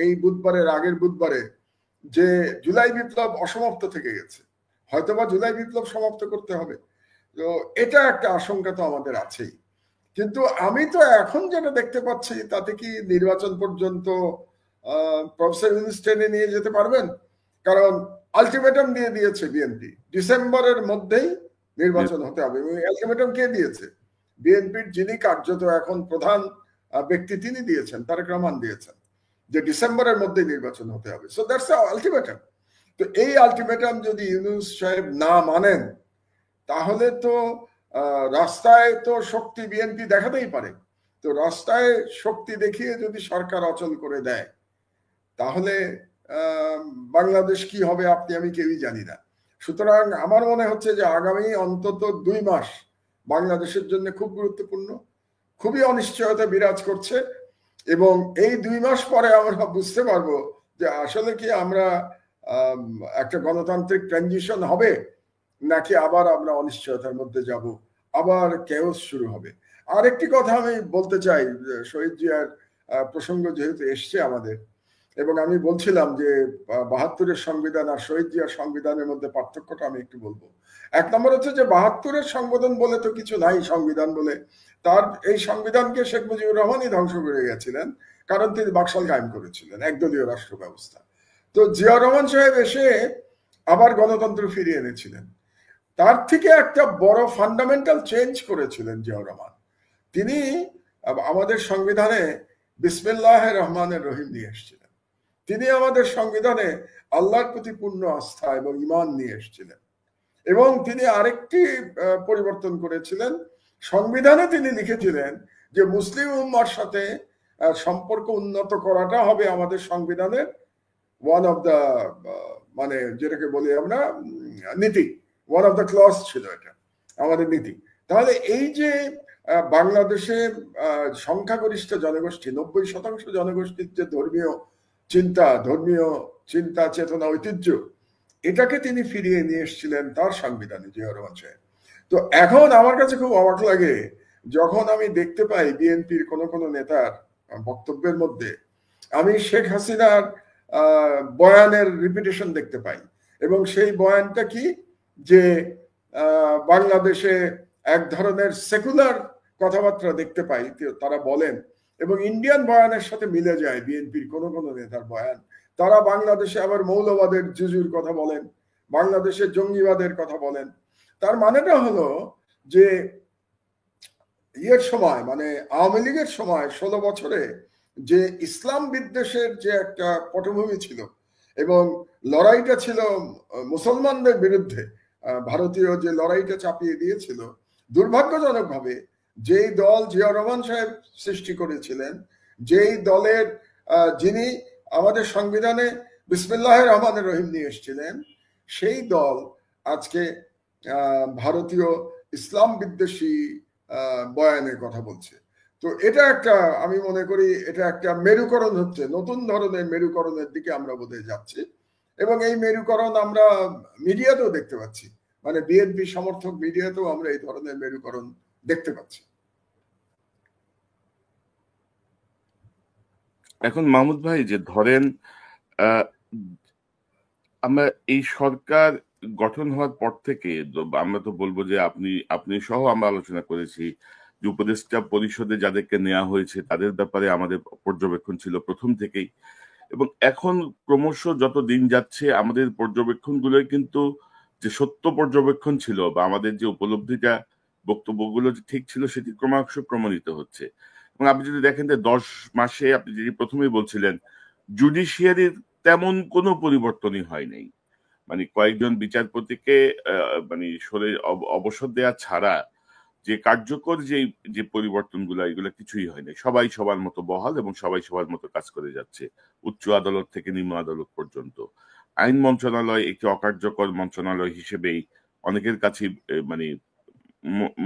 এই বুধবারের আগের বুধবারে, যে জুলাই বিপ্লব অসমাপ্ত থেকে গেছে, হয়তোবা জুলাই বিপ্লব সমাপ্ত করতে হবে। তো এটা একটা আশঙ্কা তো আমাদের আছেই। কিন্তু আমি তো এখন যেটা দেখতে পাচ্ছি তাতে কি নির্বাচন পর্যন্ত প্রফেসর ইউনূস টেনে নিয়ে যেতে পারবেন? কারণ আলটিমেটাম দিয়ে দিয়েছে বিএনপি, ডিসেম্বরের মধ্যেই নির্বাচন হতে হবে। এবং আলটিমেটাম কে দিয়েছে? বিএনপির যিনি কার্যত এখন প্রধান ব্যক্তি তিনি দিয়েছেন, তারেক রহমান দিয়েছেন, যে ডিসেম্বরের মধ্যে নির্বাচন হতে হবে। So that's ultimatum. তো এই আলটিমেটাম যদি ইউনূস সাহেব না মানেন তাহলে তো রাস্তায় তো শক্তি বিএনপি দেখাতেই পারে। তো রাস্তায় শক্তি দেখিয়ে যদি সরকার অচল করে দেয় তাহলে বাংলাদেশ কি হবে আপনি আমি কেউই জানি না। সুতরাং আমার মনে হচ্ছে যে আগামী অন্তত 2 মাস বাংলাদেশের জন্য খুব গুরুত্বপূর্ণ, খুবই অনিশ্চয়তা বিরাজ করছে। এবং এই 2 মাস পরে আমরা বুঝতে পারবো যে আসলে কি আমরা একটা গণতান্ত্রিক ট্রানজিশন হবে নাকি আবার আমরা অনিশ্চয়তার মধ্যে যাব, আবার কেওস শুরু হবে। আরেকটি কথা আমি বলতে চাই, শহীদ জিয়ার প্রসঙ্গ যেহেতু এসছে আমাদের, এবং আমি বলছিলাম যে 72-এর সংবিধান আর শহীদ জিয়ার সংবিধানের মধ্যে পার্থক্যটা আমি একটু বলবো। 1 নম্বর হচ্ছে যে 72-এর সংবিধান বলে তো কিছু নাই, সংবিধান বলে তার এই সংবিধানকে শেখ মুজিবুর রহমানই ধ্বংস করে গেছিলেন, কারণ তিনি বাকশাল কায়েম করেছিলেন, একদলীয় রাষ্ট্র ব্যবস্থা। তো জিয়াউর রহমান সাহেব এসে আবার গণতন্ত্র ফিরিয়ে এনেছিলেন। তার থেকে একটা বড় ফান্ডামেন্টাল চেঞ্জ করেছিলেন জিয়াউর রহমান। তিনি আমাদের সংবিধানে বিসমিল্লাহির রহমানির রহিম নিয়ে এসেছিলেন। তিনি আমাদের সংবিধানে আল্লাহর প্রতি পূর্ণ আস্থা এবং ঈমান নিয়ে এসেছিলেন। এবং তিনি আরেকটি পরিবর্তন করেছিলেন, সংবিধানে তিনি লিখেছিলেন যে মুসলিম উম্মার সাথে সম্পর্ক উন্নত করাটা হবে আমাদের সংবিধানের ওয়ান অফ দ্য, মানে যেটাকে বলি আমরা নীতি, ওয়ান অফ দ্য ক্লজ ছিল এটা আমাদের নীতি। তাহলে এই যে বাংলাদেশে সংখ্যাগরিষ্ঠ জনগোষ্ঠী, 90% জনগোষ্ঠীর যে ধর্মীয় চিন্তা চেতনা ঐতিহ্য, এটাকে তিনি ফিরিয়ে নিয়ে এসেছিলেন তার সংবিধানে জিয়াউর রহমান সাহেব। তো এখন আমার কাছে খুব অবাক লাগে যখন আমি দেখতে পাই বিএনপির কোন কোন নেতার বক্তব্যের মধ্যে আমি শেখ হাসিনার বয়ানের রিপিটেশন দেখতে পাই। এবং সেই বয়ানটা কি, যে বাংলাদেশে এক ধরনের সেকুলার কথাবার্তা দেখতে পাই তারা বলেন, এবং ইন্ডিয়ান বয়ানের সাথে মিলে যায় বিএনপির কোন কোন নেতার বয়ান। তারা বাংলাদেশে আবার মৌলবাদের জুজুর কথা বলেন, বাংলাদেশে জঙ্গিবাদের কথা বলেন। তার মানেটা হলো যে ইয়ের সময়, মানে আওয়ামী লীগের সময় 16 বছরে যে ইসলাম বিদ্বেষের যে একটা পটভূমি ছিল এবং লড়াইটা ছিল মুসলমানদের বিরুদ্ধে, ভারতীয় যে লড়াইটা চাপিয়ে দিয়েছিল, দুর্ভাগ্যজনকভাবে যেই দল জিয়া রহমান সাহেব সৃষ্টি করেছিলেন, যেই দলের যিনি আমাদের সংবিধানে বিসমিল্লাহির রহমানির রহিম নিয়ে এসেছিলেন, সেই দল আজকে ভারতীয় ইসলাম বিদ্বেষী বয়ানের কথা বলছে। তো এটা একটা, আমি মনে করি এটা একটা মেরুকরণ হচ্ছে, নতুন ধরনের মেরুকরণের দিকে আমরা বোধহয় যাচ্ছি। এবং এই মেরুকরণ আমরা মিডিয়াতেও দেখতে পাচ্ছি, মানে বিএনপি সমর্থক মিডিয়াতেও আমরা এই ধরনের মেরুকরণ দেখতে পাচ্ছি। এখন মাহমুদ ভাই, যে ধরেন আমরা এই সরকার গঠন হওয়ার পর থেকে আমরা তো বলবো যে আপনি সহ আমরা আলোচনা করেছি যে উপদেষ্টা পরিষদে যাদেরকে নেওয়া হয়েছে তাদের ব্যাপারে আমাদের পর্যবেক্ষণ ছিল প্রথম থেকেই, এবং এখন ক্রমশ যত দিন যাচ্ছে আমাদের পর্যবেক্ষণগুলোই কিন্তু যে সত্য পর্যবেক্ষণ ছিল বা আমাদের যে উপলব্ধিটা বক্তব্যগুলো যে ঠিক ছিল সেটি ক্রমশ প্রমাণিত হচ্ছে। এবং আপনি যদি দেখেন যে 10 মাসে আপনি যদি প্রথমেই বলছিলেন জুডিশিয়ারির তেমন কোনো পরিবর্তনই হয় নাই, মানে কয়েকজন বিচারপতিকে মানে অবসর দেওয়া ছাড়া যে কার্যকর যে পরিবর্তনগুলো এগুলো কিছুই হয়নি। সবাই সবার মতো বহাল এবং সবাই সবার মতো কাজ করে যাচ্ছে, উচ্চ আদালত থেকে নিম্ন আদালত পর্যন্ত। আইন মন্ত্রণালয় একটি অকার্যকর মন্ত্রণালয় হিসেবেই অনেকের কাছে মানে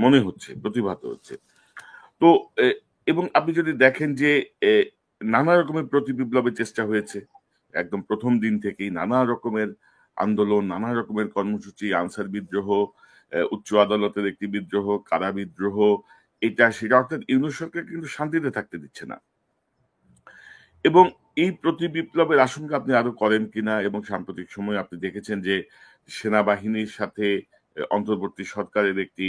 মনে হচ্ছে, প্রতিভাত হচ্ছে। তো এবং আপনি যদি দেখেন যে নানা রকমের প্রতি বিপ্লবের চেষ্টা হয়েছে একদম প্রথম দিন থেকেই, নানা রকমের আন্দোলন, নানা রকমের কর্মসূচি, আনসার বিদ্রোহ, উচ্চ আদালতের একটি বিদ্রোহ, কারা বিদ্রোহ, এটা সেটা, অর্থাৎ ইউনূস সরকার কিন্তু শান্তিতে থাকতে দিচ্ছে না। এবং এই প্রতি বিপ্লবের আশঙ্কা আপনি আরো করেন কিনা, এবং সাম্প্রতিক সময়ে আপনি দেখেছেন যে সেনাবাহিনীর সাথে অন্তর্বর্তী সরকারের একটি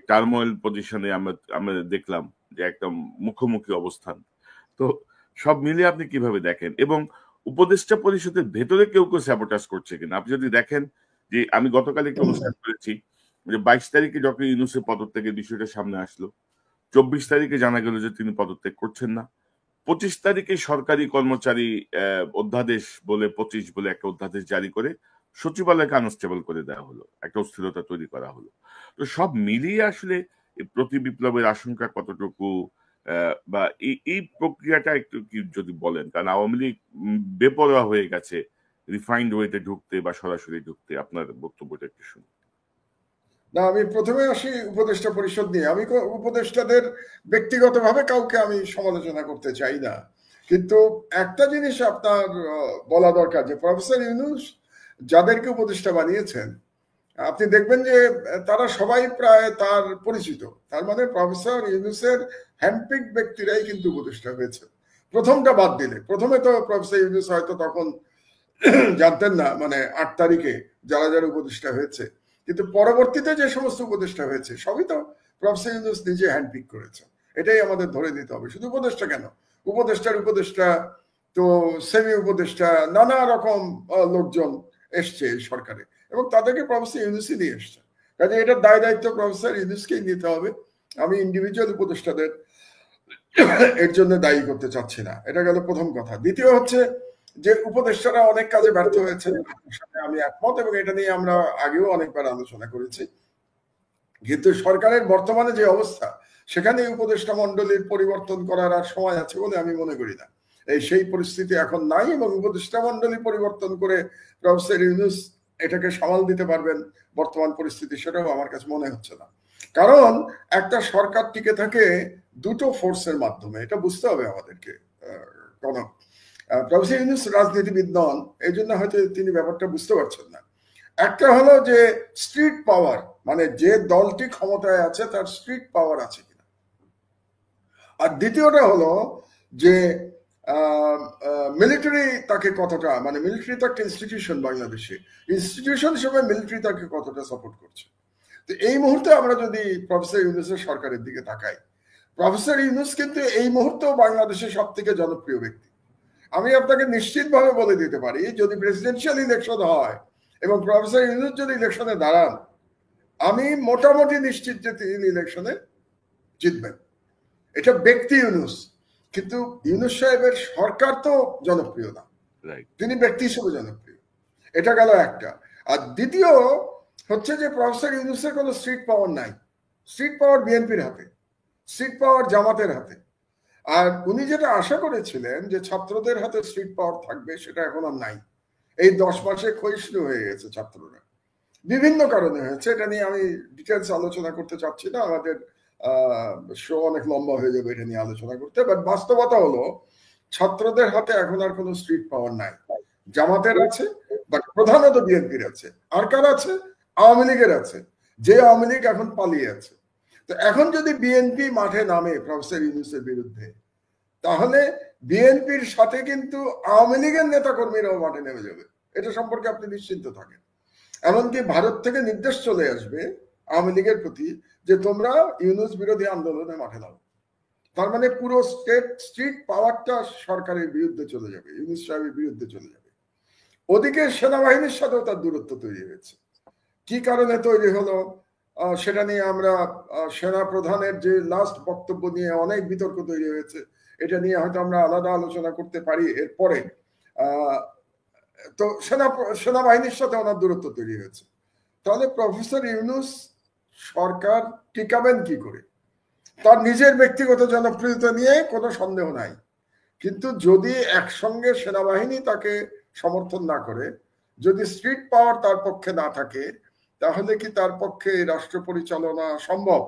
টার্মোয়েল পজিশনে আমরা দেখলাম যে একদম মুখোমুখি অবস্থান। তো সব মিলিয়ে আপনি কিভাবে দেখেন, এবং উপদেষ্টা পরিষদের ভেতরে কেউ কেউ স্যাবোটাজ করছে কিনা? আপনি যদি দেখেন যে আমি গতকাল একটা অনুষ্ঠান করেছি যে 22 তারিখে ডক্টর ইউনূসের পদত্যাগের বিষয়টা সামনে আসলো, 24 তারিখে জানা গেল যে তিনি পদত্যাগ করছেন না, 25 তারিখে সরকারি কর্মচারী অধ্যাদেশ বলে 25 বলে একটা অধ্যাদেশ জারি করে সচিবালয়কে আনস্টেবল করে দেওয়া হলো, একটা অস্থিরতা তৈরি করা হলো। তো সব মিলিয়ে আসলে প্রতি বিপ্লবের আশঙ্কা কতটুকু, বা এই প্রক্রিয়াটা একটু কি যদি বলেন, কারণ আওয়ামী লীগ বেপরোয়া হয়ে গেছে রিফাইন্ড ওয়েতে ঢুকতে বা সরাসরি ঢুকতে। আপনার বক্তব্যটা একটু শুনি। না, আমি প্রথমে আসি উপদেষ্টা পরিষদ নিয়ে। আমি উপদেষ্টাদের ব্যক্তিগতভাবে কাউকে আমি সমালোচনা করতে চাই না, কিন্তু একটা জিনিস আপনার বলা দরকার যে প্রফেসর ইউনূস যাদেরকে উপদেষ্টা বানিয়েছেন আপনি দেখবেন যে তারা সবাই প্রায় তার পরিচিত। তার মানে প্রফেসর ইউনূসের হ্যান্ডপিক ব্যক্তিরাই কিন্তু উপদেষ্টা হয়েছে, প্রথমটা বাদ দিলে। প্রথমে তো প্রফেসর ইউনূস হয়তো তখন জানতেন না, মানে 8 তারিখে যারা যারা উপদেষ্টা হয়েছে, কিন্তু পরবর্তীতে যে সমস্ত উপদেষ্টা হয়েছে সবই তো প্রফেসর ইউনূস নিজে হ্যান্ডপিক করেছে। এটাই আমাদের ধরে নিতে হবে। শুধু উপদেষ্টা কেন, উপদেষ্টা তো সেমি উপদেষ্টা, নানা রকম লোকজন এসছে সরকারে এবং তাদেরকে প্রফেসর ইউনূসই নিয়ে এসছে। কাজে এটার দায় দায়িত্ব প্রফেসর ইউনূসকেই নিতে হবে। আমি ইন্ডিভিজুয়াল উপদেষ্টাদের এর জন্য দায়ী করতে চাচ্ছি না। এটা গেল প্রথম কথা। দ্বিতীয় হচ্ছে যে উপদেষ্টারা অনেক কাজে ব্যর্থ হয়েছে, আমি একমত, এবং এটা নিয়ে আমরা আগেও অনেকবার আলোচনা করেছি। কিন্তু সরকারের বর্তমানে যে অবস্থা, সেখানে উপদেষ্টা মন্ডলীর পরিবর্তন করার আর সময় আছে বলে আমি মনে করি না। সেই পরিস্থিতি এখন নাই, এবং উপদেষ্টা মন্ডলী পরিবর্তন করে প্রফেসর ইউনূস এটাকে সামাল দিতে পারবেন বর্তমান পরিস্থিতি, সেটাও আমার কাছে মনে হচ্ছে না। কারণ একটা সরকার টিকে থাকে দুটো ফোর্সের মাধ্যমে, এটা বুঝতে হবে আমাদেরকে। প্রফেসর ইউনূস রাজনীতিবিদ নন, এই জন্য হয়তো তিনি ব্যাপারটা বুঝতে পারছেন না। একটা হলো যে স্ট্রিট পাওয়ার, মানে যে দলটি ক্ষমতায় আছে তার স্ট্রিট পাওয়ার আছে কিনা। আর দ্বিতীয়টা হলো যে মিলিটারি তাকে কতটা, মানে মিলিটারি তো একটা ইনস্টিটিউশন, বাংলাদেশে ইনস্টিটিউশন হিসেবে মিলিটারি তাকে কতটা সাপোর্ট করছে। তো এই মুহূর্তে আমরা যদি প্রফেসর ইউনূসের সরকারের দিকে তাকাই, প্রফেসর ইউনূস কিন্তু এই মুহূর্তেও বাংলাদেশের সব থেকে জনপ্রিয় ব্যক্তি। আমি আপনাকে নিশ্চিতভাবে বলে দিতে পারি, যদি প্রেসিডেন্সিয়াল ইলেকশন হয় এবং প্রফেসর ইউনূস যদি ইলেকশনে দাঁড়ান, আমি মোটামুটি নিশ্চিত যে তিনি ইলেকশনে জিতবেন। এটা ব্যক্তি ইউনূস, কিন্তু ইউনূস সাহেবের সরকার তো জনপ্রিয় না, তিনি ব্যক্তি হিসেবে জনপ্রিয়। এটা গেল একটা। আর দ্বিতীয় হচ্ছে যে প্রফেসর ইউনূসের কোনো স্ট্রিট পাওয়ার নাই। স্ট্রিট পাওয়ার বিএনপির হাতে। সিট পাওয়ার জামাতের হাতে। আর উনি যেটা আশা করেছিলেন যে ছাত্রদের হাতে সিট পাওয়ার থাকবে, সেটা এখন আর নাই। এই 10 মাসে ক্ষয়িষ্ণু হয়ে গেছে ছাত্ররা, বিভিন্ন কারণে হয়েছে। এটা নিয়ে আমি ডিটেলস আলোচনা করতে চাচ্ছি না, আমাদের শো অনেক লম্বা হয়ে যাবে এটা নিয়ে আলোচনা করতে। বাট বাস্তবতা হলো ছাত্রদের হাতে এখন আর কোনো স্ট্রিট পাওয়ার নাই। জামাতের আছে, বাট প্রধানত বিএনপির আছে। আর কার আছে? আওয়ামী লীগের আছে, যে আওয়ামী লীগ এখন পালিয়ে আছে। তো এখন যদি বিএনপি মাঠে নামে প্রফেসর ইউনূসের বিরুদ্ধে, তাহলে বিএনপির সাথে কিন্তু আওয়ামী লীগের নেতাকর্মীরাও মাঠে নেমে যাবে, এটা সম্পর্কে আপনি নিশ্চিন্ত থাকেন। এমনকি ভারত থেকে নির্দেশ চলে আসবে আওয়ামী লীগের প্রতি যে তোমরা ইউনূস বিরোধী আন্দোলনে মাঠে নাও। তার মানে পুরো স্ট্রিট পাওয়ারটা সরকারের বিরুদ্ধে চলে যাবে, ইউনূস সাহেবের বিরুদ্ধে চলে যাবে। ওদিকে সেনাবাহিনীর সাথেও তার দূরত্ব তৈরি হয়েছে। কি কারণে তৈরি হলো সেটা নিয়ে আমরা সেনা প্রধানের যে লাস্ট বক্তব্য নিয়ে অনেক বিতর্ক তৈরি হয়েছে, এটা নিয়ে হয়তো আমরা আলাদা আলোচনা করতে পারি এরপরে। তো সেনাবাহিনীর সাথে ওনার দূরত্ব তৈরি হয়েছে। তাহলে প্রফেসর ইউনূস সরকার টিকাবেন কি করে? তার নিজের ব্যক্তিগত জনপ্রিয়তা নিয়ে কোনো সন্দেহ নাই, কিন্তু যদি একসঙ্গে সেনাবাহিনী তাকে সমর্থন না করে, যদি স্ট্রিট পাওয়ার তার পক্ষে না থাকে, তাহলে কি তার পক্ষে রাষ্ট্র পরিচালনা সম্ভব?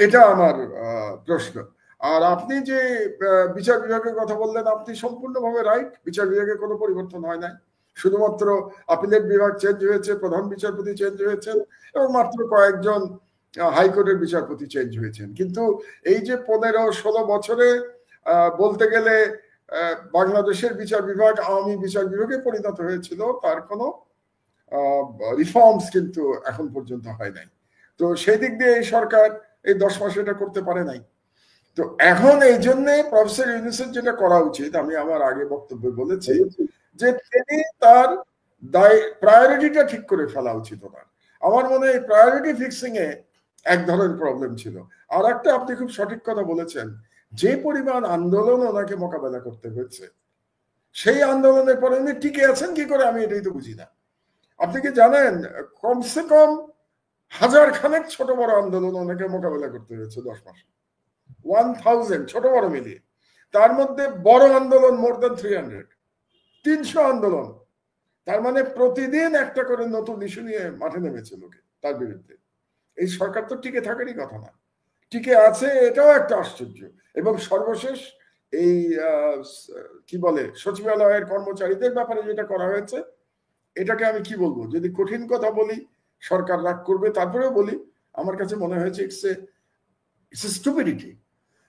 এটা আমার প্রশ্ন। আর আপনি যে বিচার বিভাগের কথা বললেন, আপনি সম্পূর্ণভাবে রাইট। বিচার বিভাগে কোনো পরিবর্তন হয় নাই, শুধুমাত্র আপিলেট বিভাগ চেঞ্জ হয়েছে, প্রধান বিচারপতি চেঞ্জ হয়েছেন এবং মাত্র কয়েকজন হাইকোর্টের বিচারপতি চেঞ্জ হয়েছেন। কিন্তু এই যে 15-16 বছরে বলতে গেলে বাংলাদেশের বিচার বিভাগ আওয়ামী বিচার বিভাগে পরিণত হয়েছিল, তার কোনো রিফর্মস কিন্তু এখন পর্যন্ত হয় নাই। তো সেই দিক দিয়ে এই সরকার এই 10 মাসে এটা করতে পারে নাই। তো এখন এই জন্য প্রফেসর ইউনূসের যেটা করা উচিত, আমি আমার আগে বক্তব্যে বলেছি যে তিনি তার প্রায়োরিটিটা ঠিক করে ফেলা উচিত ওনার। আমার মনে হয় প্রায়োরিটি ফিক্সিং এ এক ধরনের প্রবলেম ছিল। আর একটা আপনি খুব সঠিক কথা বলেছেন, যে পরিমাণ আন্দোলন ওনাকে মোকাবেলা করতে হয়েছে, সেই আন্দোলনের পরে উনি টিকে আছেন কি করে, আমি এটাই তো বুঝি না। আপনি কি জানেন কমসে কম 1000 খানেক ছোট বড় আন্দোলন ওনাকে মোকাবেলা করতে হয়েছে 10 মাসে, 1000 ছোট বড় মিলিয়ে। তার মধ্যে বড় আন্দোলন মোর দেন 300 আন্দোলন। তার মানে প্রতিদিন একটা করে নতুন ইস্যু নিয়ে মাঠে নেমেছে লোকে তার বিরুদ্ধে। এই সরকার তো টিকে থাকারই কথা না, টিকে আছে এটাও একটা আশ্চর্য। এবং সর্বশেষ এই কি বলে সচিবালয়ের কর্মচারীদের ব্যাপারে যেটা করা হয়েছে, এটাকে আমি কি বলবো, যদি কঠিন কথা বলি সরকার রাগ করবে, তারপরেও বলি আমার কাছে মনে হয়েছে ইটস এ স্টুপিডিটি।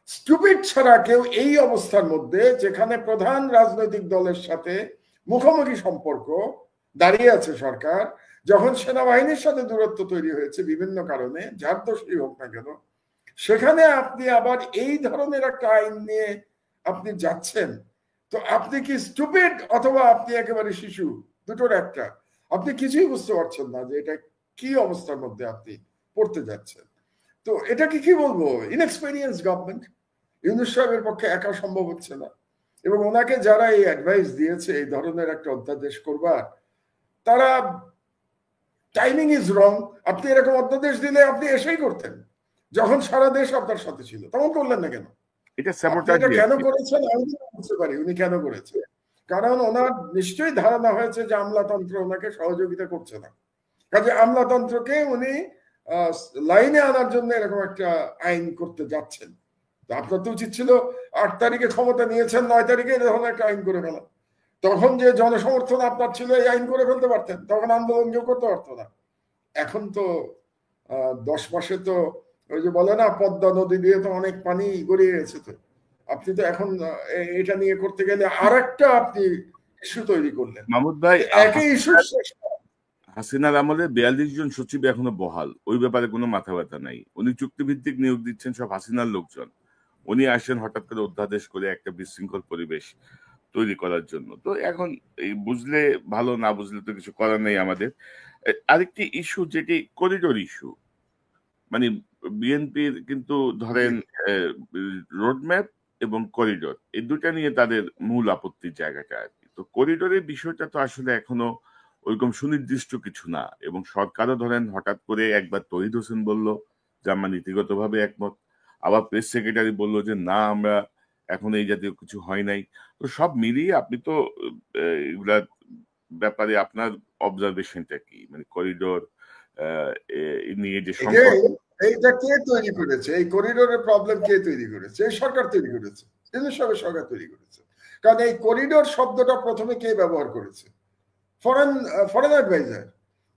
স্টুপিড ছাড়া কেউ এই অবস্থার মধ্যে, যেখানে প্রধান রাজনৈতিক দলের সাথে মুখোমুখি সম্পর্ক দাঁড়িয়ে আছে সরকার, যখন সেনাবাহিনীর সাথে দূরত্ব তৈরি হয়েছে বিভিন্ন কারণে, যার দোষই হোক না কেন, সেখানে আপনি আবার এই ধরনের একটা আইন নিয়ে আপনি যাচ্ছেন। তো আপনি কি স্টুপিড অথবা আপনি একেবারে শিশু, দুটোর একটা। আপনি কিছুই বুঝতে পারছেন না যে এটা কি অবস্থার মধ্যে আপনি পড়তে যাচ্ছেন। তো এটাকে কি বলবো, ইনএক্সপেরিয়েন্স গভর্নমেন্ট। ইউনূস সাহেবের পক্ষে একা সম্ভব হচ্ছে না। এবং ওনাকে যারা এই অ্যাডভাইস দিয়েছে এই ধরনের একটা অধ্যাদেশ করবার, তারা টাইমিং ইজ রং। আপনি এরকম অধ্যাদেশ দিলে আপনি এসেই করতেন যখন সারা দেশ আপনার সাথে ছিল, তখন করলেন না কেন? এটা কেন করেছেন আমি বুঝতে পারি উনি কেন করেছেন। কারণ ওনার নিশ্চয়ই ধারণা হয়েছে যে আমলাতন্ত্র ওনাকে সহযোগিতা করছে না, কাজে আমলাতন্ত্রকে উনি লাইনে আনার জন্য এরকম একটা আইন করতে যাচ্ছেন। আপনার তো উচিত ছিল 8 তারিখে ক্ষমতা নিয়েছেন, 9 তারিখে এরকম একটা আইন করে ফেলা। তখন যে জনসমর্থন আপনার ছিল, এই আইন করে ফেলতে পারতেন, তখন আন্দোলন কেউ করতে পারতো না। এখন তো 10 মাসে তো ওই যে বলে না, পদ্মা নদী দিয়ে তো অনেক পানি গড়িয়ে গেছে। তো আপনি তো এখন এটা নিয়ে করতে গেলে আর একটা আপনি ইস্যু তৈরি করলেন। মাহমুদ ভাই, একই ইস্যু। হাসিনার আমলে 42 জন সচিব এখনো বহাল, ওই ব্যাপারে কোনো মাথা ব্যথা নাই। উনি চুক্তিভিত্তিক নিয়োগ দিচ্ছেন সব হাসিনার লোকজন। উনি আসেন হঠাৎ করে অধ্যাদেশ করে একটা বিশৃঙ্খল পরিবেশ তৈরি করার জন্য। তো এখন এই বুঝলে ভালো, না বুঝলে তো কিছু করার নেই আমাদের। আরেকটি ইস্যু যেটি করিডোর ইস্যু, মানে বিএনপির কিন্তু ধরেন রোডম্যাপ এবং করিডোর, এই দুটা নিয়ে তাদের মূল আপত্তির জায়গাটা আর কি। তো করিডোরের বিষয়টা তো আসলে এখনো ওইরকম সুনির্দিষ্ট কিছু না, এবং সরকারও ধরেন হঠাৎ করে একবার তহিদ হোসেন বলল যে আমরা নীতিগতভাবে একমত, আবার প্রেস সেক্রেটারি বললো যে না, আমরা এখন এই জাতীয় কিছু হয় নাই। তো সব মিলিয়ে আপনি তো এগুলার ব্যাপারে আপনার অবজারভেশনটা কি, মানে করিডোর নিয়ে যে সংকট? এইটা কে তৈরি করেছে? এই করিডোরের প্রবলেম কে তৈরি করেছে? এই সরকার তৈরি করেছে, সরকার তৈরি করেছে। কারণ এই করিডোর শব্দটা প্রথমে কে ব্যবহার করেছে? Foreign adviser.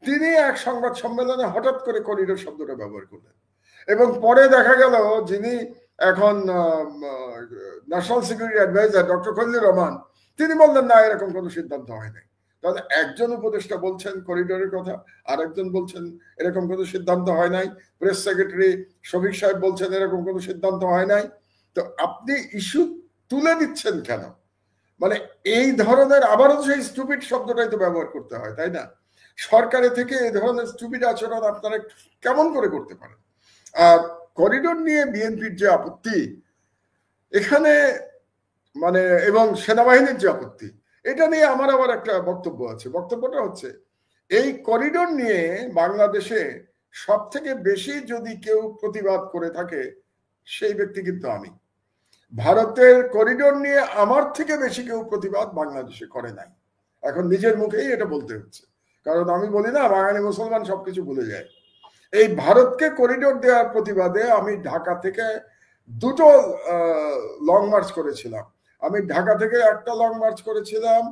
তিনি এক সংবাদ সম্মেলনে হঠাৎ করে করিডোর শব্দটা ব্যবহার করলেন, এবং পরে দেখা গেল যিনি এখন national security adviser doctor Khalilur Rahman, তিনি বললেন না, এরকম কোনো সিদ্ধান্ত হয় নাই। তাহলে একজন উপদেষ্টা বলছেন করিডোরের কথা, আর একজন বলছেন এরকম কোনো সিদ্ধান্ত হয় নাই। প্রেস সেক্রেটারি শফিক সাহেব বলছেন এরকম কোনো সিদ্ধান্ত হয় নাই। তো আপনি ইস্যু তুলে দিচ্ছেন কেন? মানে এই ধরনের আবারও সেই স্টুপিড শব্দটাই তো ব্যবহার করতে হয়, তাই না? সরকারের থেকে এই ধরনের স্টুপিড আচরণ আপনারা কেমন করে করতে পারেন? আর করিডোর নিয়ে বিএনপির যে আপত্তি এখানে, মানে এবং সেনাবাহিনীর যে আপত্তি, এটা নিয়ে আমার আবার একটা বক্তব্য আছে। বক্তব্যটা হচ্ছে, এই করিডোর নিয়ে বাংলাদেশে সব থেকে বেশি যদি কেউ প্রতিবাদ করে থাকে সেই ব্যক্তি কিন্তু আমি। ভারতের করিডোর নিয়ে আমার থেকে বেশি কেউ প্রতিবাদ বাংলাদেশে করে নাই। এখন নিজের মুখেই এটা বলতে হচ্ছে, কারণ আমি বলি না বাঙালি মুসলমান সবকিছু ভুলে যায়। এই ভারতকে করিডোর দেওয়ার প্রতিবাদে আমি ঢাকা থেকে দুটো লং মার্চ করেছিলাম। আমি ঢাকা থেকে একটা লং মার্চ করেছিলাম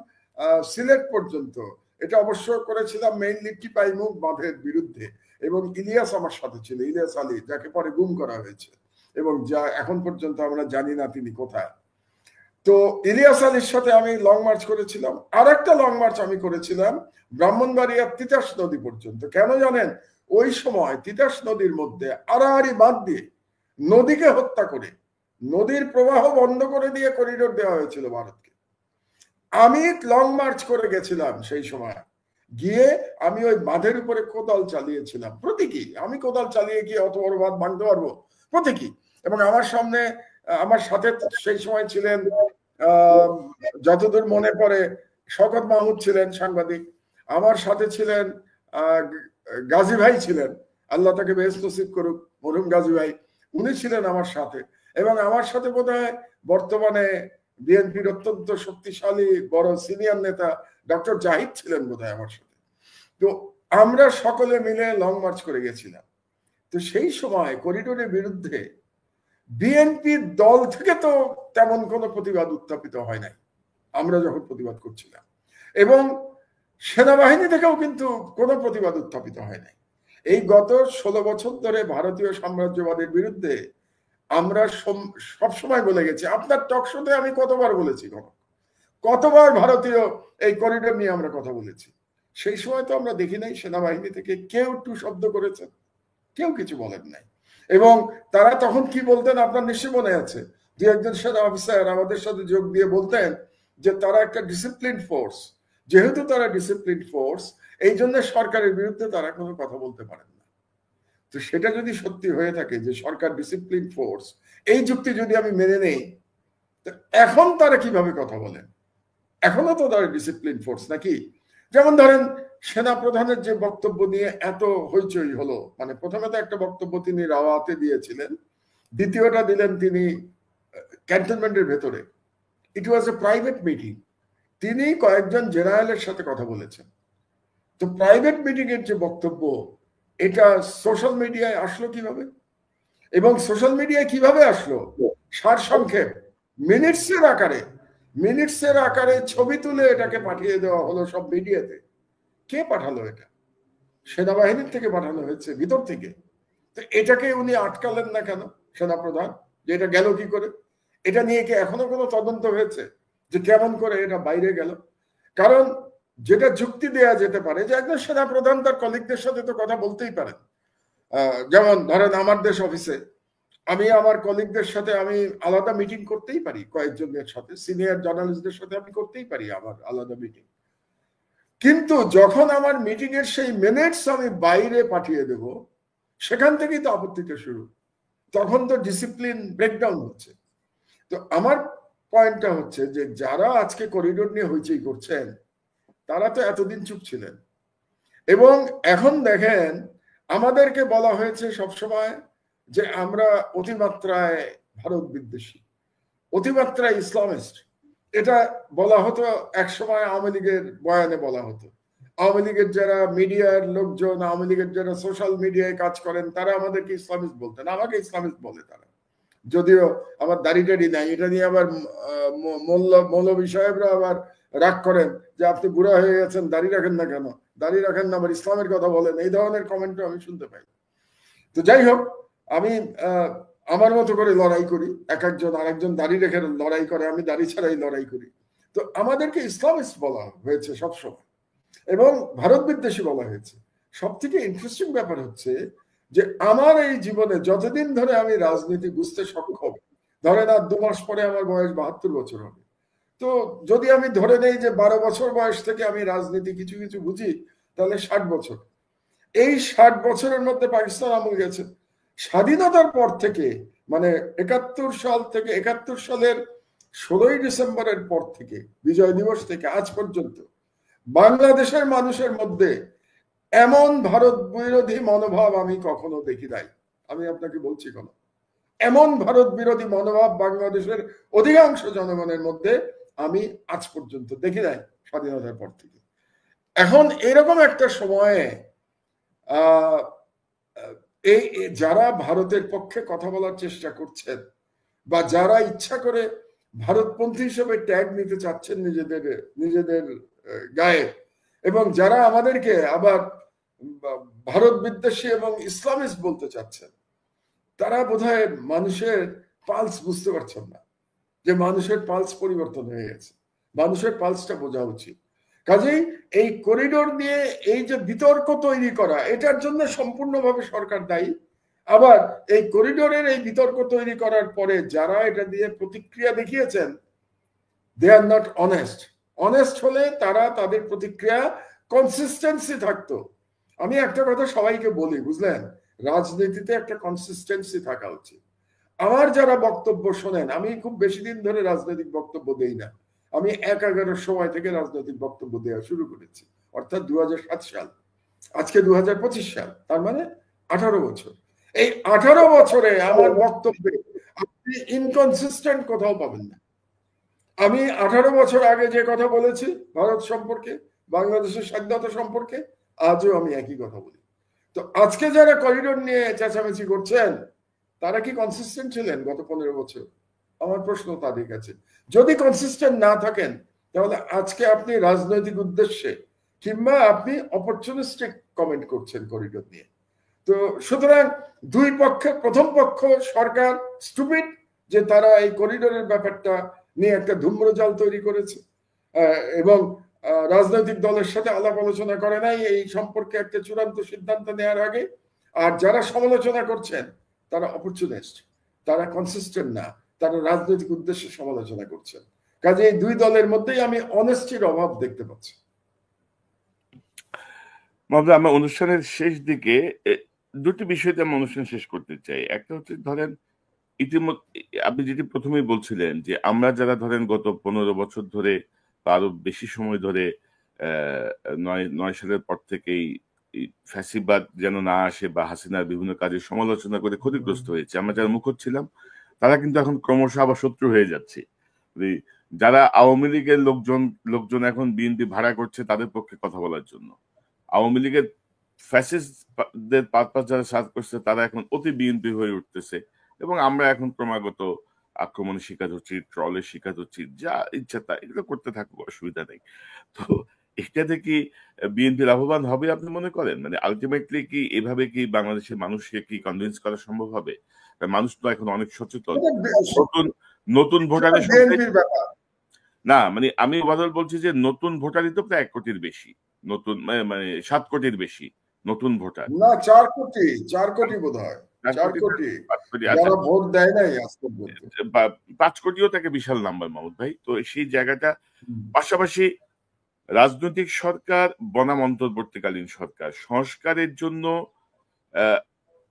সিলেট পর্যন্ত। এটা অবশ্য করেছিলাম মেইনলি টিপাইমুখ বাঁধের বিরুদ্ধে, এবং ইলিয়াস আমার সাথে ছিল, ইলিয়াস আলী, যাকে পরে গুম করা হয়েছে এবং যা এখন পর্যন্ত আমরা জানি না তিনি কোথায়। তো ইলিয়াস আলীর সাথে আমি লং মার্চ করেছিলাম। আর একটা লং মার্চ আমি করেছিলাম ব্রাহ্মণবাড়িয়ার তিতাস নদী পর্যন্ত। কেন জানেন? ওই সময় তিতাস নদীর মধ্যে আড়াআড়ি বাঁধ দিয়ে নদীকে হত্যা করে নদীর প্রবাহ বন্ধ করে দিয়ে করিডোর দেওয়া হয়েছিল ভারতকে। আমি লং মার্চ করে গেছিলাম সেই সময়, গিয়ে আমি ওই বাঁধের উপরে কোদাল চালিয়েছিলাম। প্রতীকী, আমি কোদাল চালিয়ে গিয়ে অত বড় বাঁধ ভাঙতে পারবো, প্রতীকী। এবং আমার সামনে, আমার সাথে সেই সময় ছিলেন, যতদূর মনে পড়ে, শওকত মাহমুদ ছিলেন সাংবাদিক, আমার সাথে ছিলেন গাজী ভাই ছিলেন, আল্লাহ তাকে বেহেশত নসিব করুক, মরহুম গাজী ভাই, উনি ছিলেন আমার সাথে। এবং আমার সাথে বোধহয় বর্তমানে বিএনপির অত্যন্ত শক্তিশালী বড় সিনিয়র নেতা ডক্টর জাহিদ ছিলেন বোধহয় আমার সাথে। তো আমরা সকলে মিলে লং মার্চ করে গেছিলাম। তো সেই সময় করিডোরের বিরুদ্ধে বিএনপির দল থেকে তো তেমন কোনো প্রতিবাদ উত্থাপিত হয় নাই আমরা যখন প্রতিবাদ করছিলাম, এবং সেনাবাহিনী থেকেও কিন্তু কোনো প্রতিবাদ উত্থাপিত হয় নাই। এই গত 16 বছর ধরে ভারতীয় সাম্রাজ্যবাদের বিরুদ্ধে আমরা সবসময় বলে গেছি। আপনার টকশোতে আমি কতবার বলেছি, কতবার ভারতীয় এই করিডোর নিয়ে আমরা কথা বলেছি। সেই সময় তো আমরা দেখি নাই সেনাবাহিনী থেকে কেউ টু শব্দ করেছেন, কেউ কিছু বলেন নাই। এবং তারা তখন কি বলতেন আপনার নিশ্চয় মনে আছে, যে একজন সেনা অফিসার আমাদের সাথে যোগ দিয়ে বলতেন যে তারা একটা ডিসিপ্লিন ফোর্স, যেহেতু তারা ডিসিপ্লিন ফোর্স, এই জন্য সরকারের বিরুদ্ধে তারা কোনো কথা বলতে পারেন না। তো সেটা যদি সত্যি হয়ে থাকে যে সরকার ডিসিপ্লিন ফোর্স, এই যুক্তি যদি আমি মেনে নেই, তো এখন তারা কিভাবে কথা বলেন? এখনো তো তারা ডিসিপ্লিন ফোর্স নাকি? যেমন ধরেন সেনা প্রধানের যে বক্তব্য নিয়ে এত হইচই হলো, মানে প্রথমে তো একটা বক্তব্য তিনি রাওয়াতে দিয়েছিলেন, দ্বিতীয়টা দিলেন তিনি ক্যান্টনমেন্টের ভেতরে। ইট ওয়াজ এ প্রাইভেট মিটিং, তিনি কয়েকজন জেনারেলের সাথে কথা বলেছেন। তো প্রাইভেট মিটিং এর যে বক্তব্য, এটা সোশ্যাল মিডিয়ায় আসলো কিভাবে, এবং সোশ্যাল মিডিয়ায় কিভাবে আসলো? সারসংক্ষেপ মিনিটসের আকারে ছবি তুলে এটাকে পাঠিয়ে দেওয়া হলো সব মিডিয়াতে। কে পাঠালো? এটা সেনাবাহিনীর থেকে পাঠানো হয়েছে, ভিতর থেকে। তো এটাকে উনি আটকালেন না কেন সেনাপ্রধান, যে এটা গেল কি করে? এটা নিয়ে কি এখনো কোনো তদন্ত হয়েছে যে কেমন করে এটা বাইরে গেল? কারণ যেটা যুক্তি দেয়া যেতে পারে যে একজন সেনাপ্রধান তার কলিগদের সাথে তো কথা বলতেই পারেন। যেমন ধরেন আমার দেশ অফিসে আমি আমার কলিগদের সাথে আমি আলাদা মিটিং করতেই পারি, কয়েকজনের সাথে, সিনিয়র জার্নালিস্টদের সাথে আমি করতেই পারি আমার আলাদা মিটিং। কিন্তু যখন আমার মিটিং এর সেই মিনিটস আমি বাইরে পাঠিয়ে দেব, সেখান থেকেই তো আপত্তিটা শুরু। তখন তো ডিসিপ্লিন ব্রেকডাউন হচ্ছে। তো আমার পয়েন্টটা হচ্ছে যে যারা আজকে করিডোর নিয়ে হইচই করছেন, তারা তো এতদিন চুপ ছিলেন। এবং এখন দেখেন আমাদেরকে বলা হয়েছে সবসময় যে আমরা অতিমাত্রায় ভারত বিদ্বেষী, অতিমাত্রায় ইসলামিস্ট। এটা বলা হতো একসময়, আওয়ামী লীগের বয়ানে বলা হতো। আওয়ামী লীগের যারা মিডিয়ার লোকজন, আওয়ামী লীগের যারা সোশ্যাল মিডিয়ায় কাজ করেন, তারা আমাদেরকে ইসলামিস্ট বলতেন, আমাকে ইসলামিস্ট বলে তারা। যদিও আমার দাড়ি টাড়ি নাই, এটা নিয়ে আবার মৌলভী সাহেবরা আবার রাগ করেন যে আপনি বুড়া হয়ে গেছেন, দাড়ি রাখেন না কেন, দাড়ি রাখেন না আবার ইসলামের কথা বলেন, এই ধরনের কমেন্টও আমি শুনতে পাই। তো যাই হোক, আমি আমার মতো করে লড়াই করি, এক একজন আরেকজন দাড়ি রেখে লড়াই করে, আমি দাড়ি ছাড়াই লড়াই করি। তো আমাদেরকে ইসলামিস্ট বলা হয়েছে সবসময়, এবং ভারত বিদ্বেষী বলা হয়েছে। সব থেকে ইন্টারেস্টিং ব্যাপার হচ্ছে যে আমার এই জীবনে যতদিন ধরে আমি রাজনীতি বুঝতে সক্ষম, ধরেন আর 2 মাস পরে আমার বয়স 72 বছর হবে, তো যদি আমি ধরে নেই যে 12 বছর বয়স থেকে আমি রাজনীতি কিছু কিছু বুঝি, তাহলে 60 বছর। এই 60 বছরের মধ্যে পাকিস্তান আমল গেছে। স্বাধীনতার পর থেকে, মানে 71 সাল থেকে, 71 সালের 16ই ডিসেম্বরের পর থেকে, বিজয় দিবস থেকে আজ পর্যন্ত বাংলাদেশের মানুষের মধ্যে এমন ভারত বিরোধী মনোভাব আমি কখনো দেখি নাই। আমি আপনাকে বলছি, কোনো এমন ভারত বিরোধী মনোভাব বাংলাদেশের অধিকাংশ জনগণের মধ্যে আমি আজ পর্যন্ত দেখি নাই স্বাধীনতার পর থেকে। এখন এরকম একটা সময়ে এই যারা ভারতের পক্ষে কথা বলার চেষ্টা করছেন, বা যারা ইচ্ছা করে ভারতপন্থী হিসেবে ট্যাগ নিতে চাচ্ছেন নিজেদের গায়ে, এবং যারা আমাদেরকে আবার ভারত বিদ্বেষী এবং ইসলামিস্ট বলতে চাচ্ছেন, তারা বোধহয় মানুষের পালস বুঝতে পারছেন না, যে মানুষের পালস পরিবর্তন হয়ে গেছে। মানুষের পালসটা বোঝা উচিত। কাজেই এই করিডোর নিয়ে এই যে বিতর্ক তৈরি করা, এটার জন্য সম্পূর্ণভাবে সরকার দায়ী। আবার এই করিডোরের এই বিতর্ক তৈরি করার পরে যারা এটা দিয়ে প্রতিক্রিয়া দেখিয়েছেন, দে আর নট অনেস্ট। অনেস্ট হলে তারা তাদের প্রতিক্রিয়া কনসিস্টেন্সি থাকতো। আমি একটা কথা সবাইকে বলি, বুঝলেন, রাজনীতিতে একটা কনসিস্টেন্সি থাকা উচিত। আমার যারা বক্তব্য শোনেন, আমি খুব বেশি দিন ধরে রাজনৈতিক বক্তব্য দেই না। আমি 11 সময় থেকে রাজনৈতিক বক্তব্য দেওয়া শুরু করেছি, অর্থাৎ 2007 সাল, আজকে 2025 সাল, তার মানে 18 বছর। এই 18 বছরে আমার বক্তব্যে আপনি ইনকনসিস্টেন্ট কোথাও পাবেন না। আমি 18 বছর আগে যে কথা বলেছি ভারত সম্পর্কে, বাংলাদেশের স্বাধীনতা সম্পর্কে, আজও আমি একই কথা বলি। তো আজকে যারা করিডোর নিয়ে চেঁচামেচি করছেন, তারা কি কনসিস্টেন্ট ছিলেন গত 15 বছর? আমার প্রশ্ন তাদের কাছে। যদি কনসিস্টেন্ট না থাকেন, তাহলে আজকে আপনি রাজনৈতিক উদ্দেশ্যে কিংবা আপনি অপরচুনিস্টিক কমেন্ট করছেন করিডোর নিয়ে। তো সুতরাং দুই পক্ষে, প্রথম পক্ষ সরকার স্টুপিড, যে তারা এই করিডোরের ব্যাপারটা নিয়ে একটা ধূম্রজাল তৈরি করেছে, এবং রাজনৈতিক দলের সাথে আলাপ আলোচনা করে নাই এই সম্পর্কে একটা চূড়ান্ত সিদ্ধান্ত নেওয়ার আগে। আর যারা সমালোচনা করছেন, তারা অপরচুনিস্ট, তারা কনসিস্টেন্ট না, তারা রাজনৈতিক উদ্দেশ্যে সমালোচনা করছেন। কাজে এই দুই দলের মধ্যেই আমি অনেস্টির অভাব দেখতে পাচ্ছি। আমরা অনুষ্ঠানের শেষ দিকে দুটি বিষয়তে আমি অনুষ্ঠান শেষ করতে চাই। একটা হচ্ছে, ধরেন ইতিমধ্যে আপনি যেটি প্রথমেই বলছিলেন যে আমরা যারা ধরেন গত 15 বছর ধরে বা আরো বেশি সময় ধরে 9 সালের পর থেকেই ফ্যাসিবাদ যেন না আসে বা হাসিনার বিভিন্ন কাজের সমালোচনা করে ক্ষতিগ্রস্ত হয়েছে, আমরা যারা মুখর ছিলাম, তারা কিন্তু এখন ক্রমশ আবার শত্রু হয়ে যাচ্ছে। যারা আওয়ামী লীগের লোকজন এখন বিএনপি ভাড়া করছে তাদের পক্ষে কথা বলার জন্য, আওয়ামী লীগের ফ্যাসিস্টদের পারপাস যারা সার্ভ করছে, তারা এখন অতি বিএনপি হয়ে উঠতেছে, এবং আমরা এখন ক্রমাগত আক্রমণের শিকার হচ্ছি, ট্রলের শিকার হচ্ছি। যা ইচ্ছা তা এগুলো করতে থাকুক, অসুবিধা নেই। তো এটাতে কি বিএনপি লাভবান হবে আপনি মনে করেন? মানে আলটিমেটলি কি এভাবে কি বাংলাদেশের মানুষকে কি কনভিন্স করা সম্ভব হবে? মানুষ তো এখন অনেক সচেতন। নতুন ভোটারের না, মানে আমি বদল বলছি যে নতুন ভোটারই তো প্রায় 1 কোটির বেশি, নতুন মানে 7 কোটির বেশি নতুন ভোটার। না, 4 কোটি বোধ হয়, 4 কোটি যারা ভোট দেয় নাই আজ পর্যন্ত। 5 কোটিও তাকে বিশাল নাম্বার মাহমুদ ভাই। তো সেই জায়গাটা, পাশাপাশি রাজনৈতিক সরকার বনাম অন্তর্বর্তীকালীন সরকার, সংস্কারের জন্য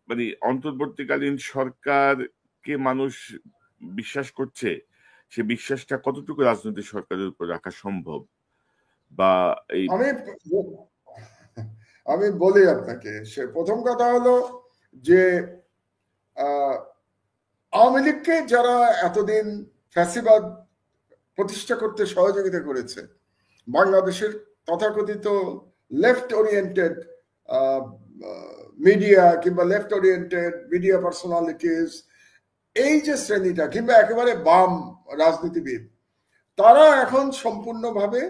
মানে অন্তর্বর্তীকালীন সরকারকে মানুষ বিশ্বাস করছে, সে বিশ্বাসটা কতটুকু রাজনৈতিক সরকারের উপর রাখা সম্ভব? বা এই আমি বলি আপনাকে, সে প্রথম কথা হলো যে আওয়ামী লীগকে যারা এতদিন ফ্যাসিবাদ প্রতিষ্ঠা করতে সহযোগিতা করেছে, বাংলাদেশের তথাকথিত লেফট ওরিয়েন্টেড মিডিয়া কিংবা লেফট ওরিয়েন্টেড মিডিয়া পার্সোনালিটিস, এই যে শ্রেণীটা কিংবা একেবারে বাম রাজনীতিবিদ, তারা এখন সম্পূর্ণভাবে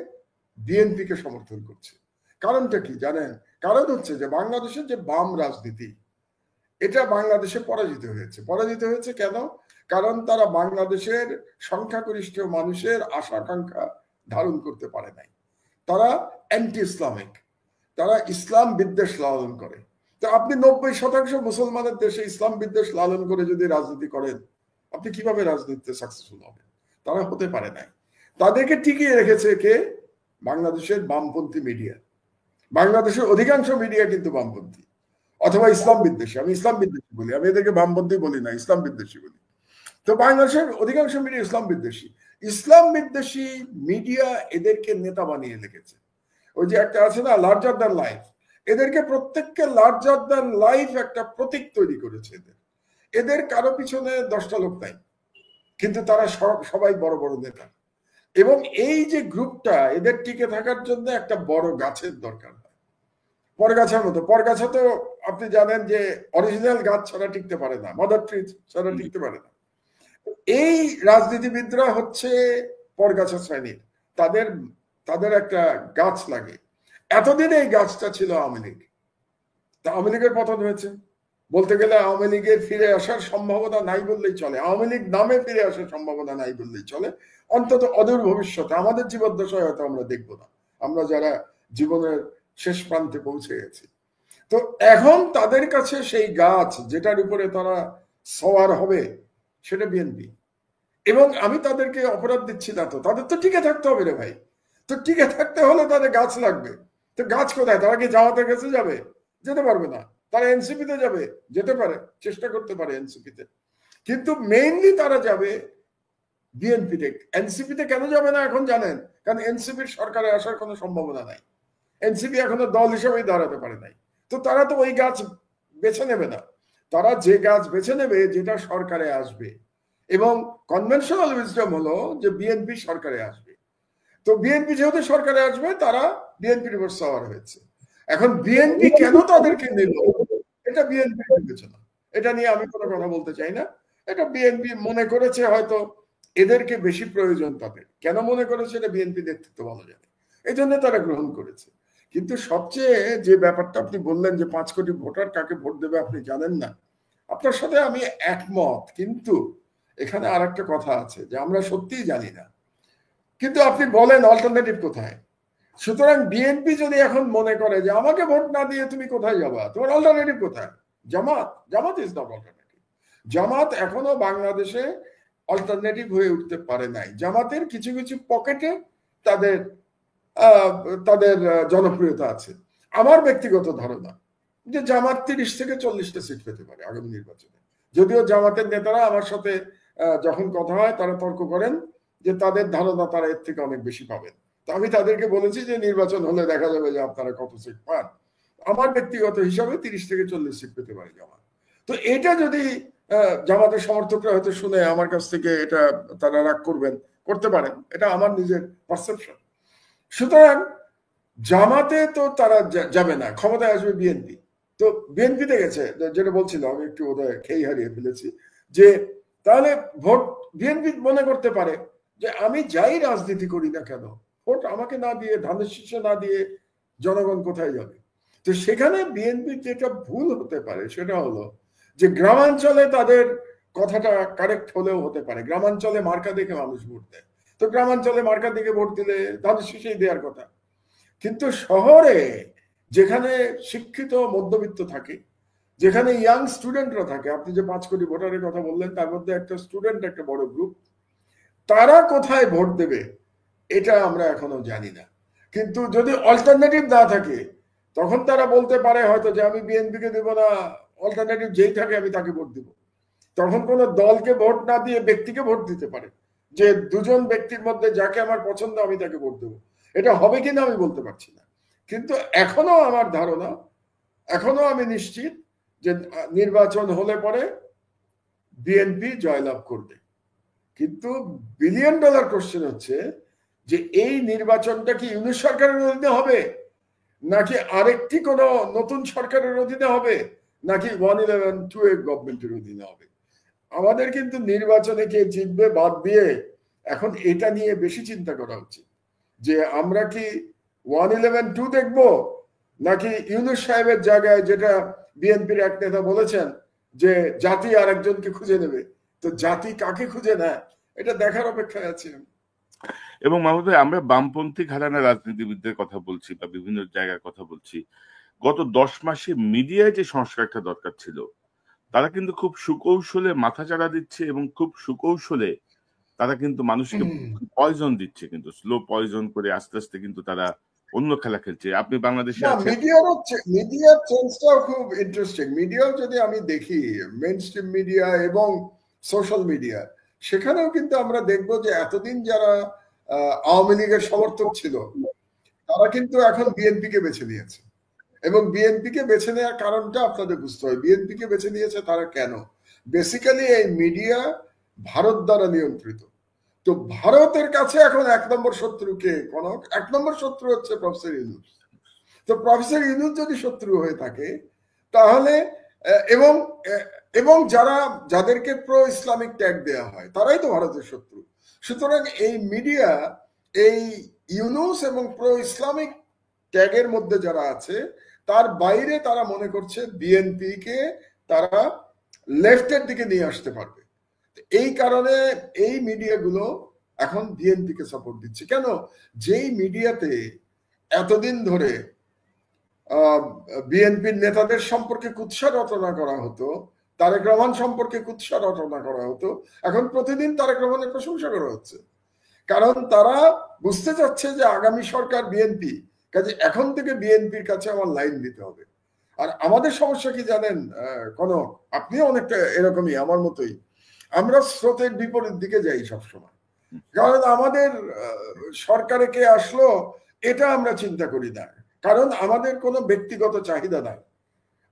বিএনপিকে সমর্থন করছে। কারণটা কি জানেন? কারণ হচ্ছে যে বাংলাদেশের যে বাম রাজনীতি, এটা বাংলাদেশে পরাজিত হয়েছে। পরাজিত হয়েছে কেন? কারণ তারা বাংলাদেশের সংখ্যাগরিষ্ঠ মানুষের আশা আকাঙ্ক্ষা ধারণ করতে পারে নাই। তারা অ্যান্টি ইসলামিক, তারা ইসলাম বিদ্বেষ লালন করে। তো আপনি 90% মুসলমানের দেশে ইসলাম বিদ্বেষ লালন করে যদি রাজনীতি করেন, আপনি কিভাবে রাজনীতিতে সাকসেসফুল হবেন? তারা হতে পারে নাই। তাদেরকে টিকিয়ে রেখেছে কে? বাংলাদেশের বামপন্থী মিডিয়া। বাংলাদেশের অধিকাংশ মিডিয়া কিন্তু বামপন্থী অথবা ইসলাম বিদ্বেষী। আমি ইসলাম বিদ্বেষী বলি, আমি এদেরকে বামপন্থী বলি না, ইসলাম বিদ্বেষী বলি। তো বাংলাদেশের অধিকাংশ মিডিয়া ইসলাম বিদ্বেষী। ইসলাম বিদ্বেষী মিডিয়া এদেরকে নেতা বানিয়ে রেখেছে। ওই যে একটা আছে না, লার্জার দ্যান লাইফ, এদেরকে প্রত্যেককে লার্জার দ্যান লাইফ একটা প্রতীক তৈরি করেছে। এদের কারো পিছনে 10টা লোক নাই, কিন্তু তারা সবাই বড় বড় নেতা। এবং এই যে গ্রুপটা, এদের টিকে থাকার জন্য একটা বড় গাছের দরকার হয়, পরগাছার মতো। পরগাছা তো আপনি জানেন যে অরিজিনাল গাছ ছাড়া টিকতে পারে না, মাদার ট্রি ছাড়া টিকতে পারে না। এই রাজনীতিবিদরা হচ্ছে পরগাছা শ্রেণীর, তাদের একটা গাছ লাগে। এতদিন এই গাছটা ছিল আওয়ামী লীগ। তা আওয়ামী লীগের পতন হয়েছে, বলতে গেলে আওয়ামী লীগের ফিরে আসার সম্ভাবনা নাই বললেই চলে। আওয়ামী লীগ নামে ফিরে আসার সম্ভাবনা নাই বললেই চলে, অন্তত অদূর ভবিষ্যতে। আমাদের জীবদ্দশায় হয়তো আমরা দেখবো না, আমরা যারা জীবনের শেষ প্রান্তে পৌঁছে গেছি। তো এখন তাদের কাছে সেই গাছ যেটার উপরে তারা সওয়ার হবে, সেটা বিএনপি। এবং আমি তাদেরকে অপরাধ দিচ্ছি না, তো তাদের তো টিকে থাকতে হবে রে ভাই। তো টিকে থাকতে হলে তাদের গাছ লাগবে। তো গাছ কোথায়? তারা কি জামাতের কাছে যাবে? যেতে পারবে না। তারা এনসিপিতে যাবে, যেতে পারে, চেষ্টা করতে পারে এনসিপিতে, কিন্তু মেইনলি তারা যাবে বিএনপিতে। এনসিপিতে কেন যাবে না এখন জানেন? কারণ এনসিপির সরকারে আসার কোনো সম্ভাবনা নাই। এনসিপি এখনো দল হিসেবেই দাঁড়াতে পারে নাই। তো তারা তো ওই গাছ বেছে নেবে না। তারা যে গাছ বেছে নেবে যেটা সরকারে আসবে, এবং কনভেনশনাল উইজডম হলো যে বিএনপি সরকারে আসবে। তো বিএনপি যেহেতু সরকারে আসবে, তারা বিএনপির উপর সওয়ার হয়েছে। এখন বিএনপি কেন তাদেরকে নিল, এটা বিএনপির বিবেচনা। এটা নিয়ে আমি কোনো কথা বলতে চাই না। এটা বিএনপি মনে করেছে, হয়তো এদেরকে বেশি প্রয়োজন তাদের। কেন মনে করেছে এটা বিএনপি নেতৃত্ব ভালো জানে, এই জন্য তারা গ্রহণ করেছে। কিন্তু সবচেয়ে যে ব্যাপারটা আপনি বললেন যে 5 কোটি ভোটার কাকে ভোট দেবে আপনি জানেন না, আপনার সাথে আমি একমত। কিন্তু এখানে আর একটা কথা আছে যে আমরা সত্যিই জানি না। কিন্তু আপনি বলেন অল্টারনেটিভ কোথায়? সুতরাং বিএনপি যদি এখন মনে করে যে আমাকে ভোট না দিয়ে তুমি কোথায় যাবা, তোমার অল্টারনেটিভ কোথায়? জামাত ইজ নট অল্টারনেটিভ। জামাত এখনো বাংলাদেশে অল্টারনেটিভ হয়ে উঠতে পারে নাই। জামাতের কিছু কিছু পকেটে তাদের তাদের জনপ্রিয়তা আছে। আমার ব্যক্তিগত ধারণা যে জামাত 30 থেকে 40টা সিট পেতে পারে আগামী নির্বাচনে। যদিও জামাতের নেতারা আমার সাথে যখন কথা হয়, তারা তর্ক করেন যে তাদের ধারণা তারা এর থেকে অনেক বেশি পাবেন। তো আমি তাদেরকে বলেছি যে নির্বাচন হলে দেখা যাবে যে আপনারা কত সিট পান। আমার ব্যক্তিগত হিসাবে 30 থেকে 40 সিট পেতে পারে জামাত। তো এটা যদি জামাতের সমর্থকরা হয়তো শুনে আমার কাছ থেকে এটা তারা রাগ করতে পারেন, এটা আমার নিজের পারসেপশন। সুতরাং জামাতে তো তারা যাবে না, ক্ষমতায় আসবে বিএনপি। তো বিএনপিতে গেছে, যেটা বলছিল আমি একটু বোধহয় খেই হারিয়ে ফেলেছি, যে তাহলে ভোট বিএনপি মনে করতে পারে যে আমি যাই রাজনীতি করি না কেন, ভোট আমাকে না দিয়ে, ধানের শীর্ষে না দিয়ে জনগণ কোথায় যাবে? তো সেখানে বিএনপি যেটা ভুল হতে পারে সেটা হলো যে গ্রামাঞ্চলে তাদের কথাটা কারেক্ট হলেও হতে পারে। গ্রামাঞ্চলে মার্কা দেখে মানুষ ভোট দেয়, তো গ্রামাঞ্চলে মার্কা দিকে ভোট দিলে ধানের শীর্ষেই দেওয়ার কথা। কিন্তু শহরে যেখানে শিক্ষিত মধ্যবিত্ত থাকে, যেখানে ইয়াং স্টুডেন্টরা থাকে, আপনি যে 5 কোটি ভোটারের কথা বললেন, তার মধ্যে একটা স্টুডেন্ট একটা বড় গ্রুপ, তারা কোথায় ভোট দেবে এটা আমরা এখনো জানি না। কিন্তু যদি অল্টারনেটিভ না থাকে, তখন তারা বলতে পারে হয়তো যে আমি বিএনপিকে দেব না, অল্টারনেটিভ যেই থাকে আমি তাকে ভোট দিব। তখন কোনো দলকে ভোট না দিয়ে ব্যক্তিকে ভোট দিতে পারে, যে দুজন ব্যক্তির মধ্যে যাকে আমার পছন্দ আমি তাকে ভোট দেবো। এটা হবে কিনা আমি বলতে পারছি না। কিন্তু এখনো আমার ধারণা, এখনো আমি নিশ্চিত যে নির্বাচন হলে পরে বিএনপি জয়লাভ করবে। কিন্তু বিলিয়ন ডলার কোশ্চেন হচ্ছে যে এই নির্বাচনটা কি ইউনিট সরকারের অধীনে হবে, নাকি আরেকটি কোন নতুন সরকারের অধীনে হবে, নাকি 1-11-2 গভর্নমেন্টের অধীনে হবে। আমাদের কিন্তু নির্বাচনে কে জিতবে বাদ দিয়ে এখন এটা নিয়ে বেশি চিন্তা করা উচিত যে আমরা কি 1-11-2 দেখবো, নাকি ইউনুস সাহেবের জায়গায় যেটা বিএনপির এক নেতা বলেছেন যে জাতি আর একজনকে খুঁজে নেবে। তো জাতি কাকে খুঁজে নেয় এটা দেখার অপেক্ষায় আছে। এবং মাহমুদ ভাই, আমরা বামপন্থী ঘরানার রাজনীতিবিদদের কথা বলছি বা বিভিন্ন জায়গার কথা বলছি, গত 10 মাসে মিডিয়ায় যে সংস্কারটা দরকার ছিল তারা কিন্তু খুব সুকৌশলে মাথাচাড়া দিচ্ছে এবং খুব সুকৌশলে তারা কিন্তু মানুষকে পয়জন দিচ্ছে, কিন্তু স্লো পয়জন করে আস্তে আস্তে কিন্তু তারা অন্য খেলা খেলছে। আপনি বাংলাদেশে আছেন, মিডিয়ার চেঞ্জটাও খুব ইন্টারেস্টিং। মিডিয়াও যদি আমি দেখি মেইন স্ট্রিম মিডিয়া এবং সোশ্যাল মিডিয়া, সেখানেও কিন্তু আমরা দেখবো যে এতদিন যারা আওয়ামী লীগের সমর্থক ছিল তারা কিন্তু এখন বিএনপি কে বেছে নিয়েছে। এবং বিএনপি কে বেছে নেওয়ার কারণটা আপনাদের বুঝতে হয়। বিএনপি কে বেছে নিয়েছে তারা কেন? বেসিক্যালি এই মিডিয়া ভারত দ্বারা নিয়ন্ত্রিত। তো ভারতের কাছে এখন 1 নম্বর শত্রু কে? কোন 1 নম্বর শত্রু হচ্ছে প্রফেসর ইউনূস। তো প্রফেসর ইউনূস যদি শত্রু হয়ে থাকে তাহলে এবং এবং যাদেরকে প্রো ইসলামিক ট্যাগ দেওয়া হয় তারাই তো ভারতের শত্রু। সুতরাং এই মিডিয়া এই ইউনূস এবং প্রো ইসলামিক ট্যাগের মধ্যে যারা আছে তার বাইরে তারা মনে করছে বিএনপি কে তারা লেফটের দিকে নিয়ে আসতে পারবে। এই কারণে এই মিডিয়াগুলো এখন বিএনপি কে সাপোর্ট দিচ্ছে। কেন? যেই মিডিয়াতে এতদিন ধরে বিএনপির নেতাদের সম্পর্কে কুৎসা রটনা করা হতো, তারেক রহমান সম্পর্কে কুৎসা রটনা করা হতো, এখন প্রতিদিন তারেক রহমানের প্রশংসা করা হচ্ছে। কারণ তারা বুঝতে চাচ্ছে যে আগামী সরকার বিএনপি, কাজে এখন থেকে বিএনপির কাছে আমার লাইন দিতে হবে। আর আমাদের সমস্যা কি জানেন আপনিও অনেকটা এরকমই আমার মতোই, আমরা স্রোতের বিপরীত দিকে যাই সবসময়। কারণ আমাদের সরকারে কে আসলো এটা আমরা চিন্তা করি না, কারণ আমাদের কোনো ব্যক্তিগত চাহিদা নাই।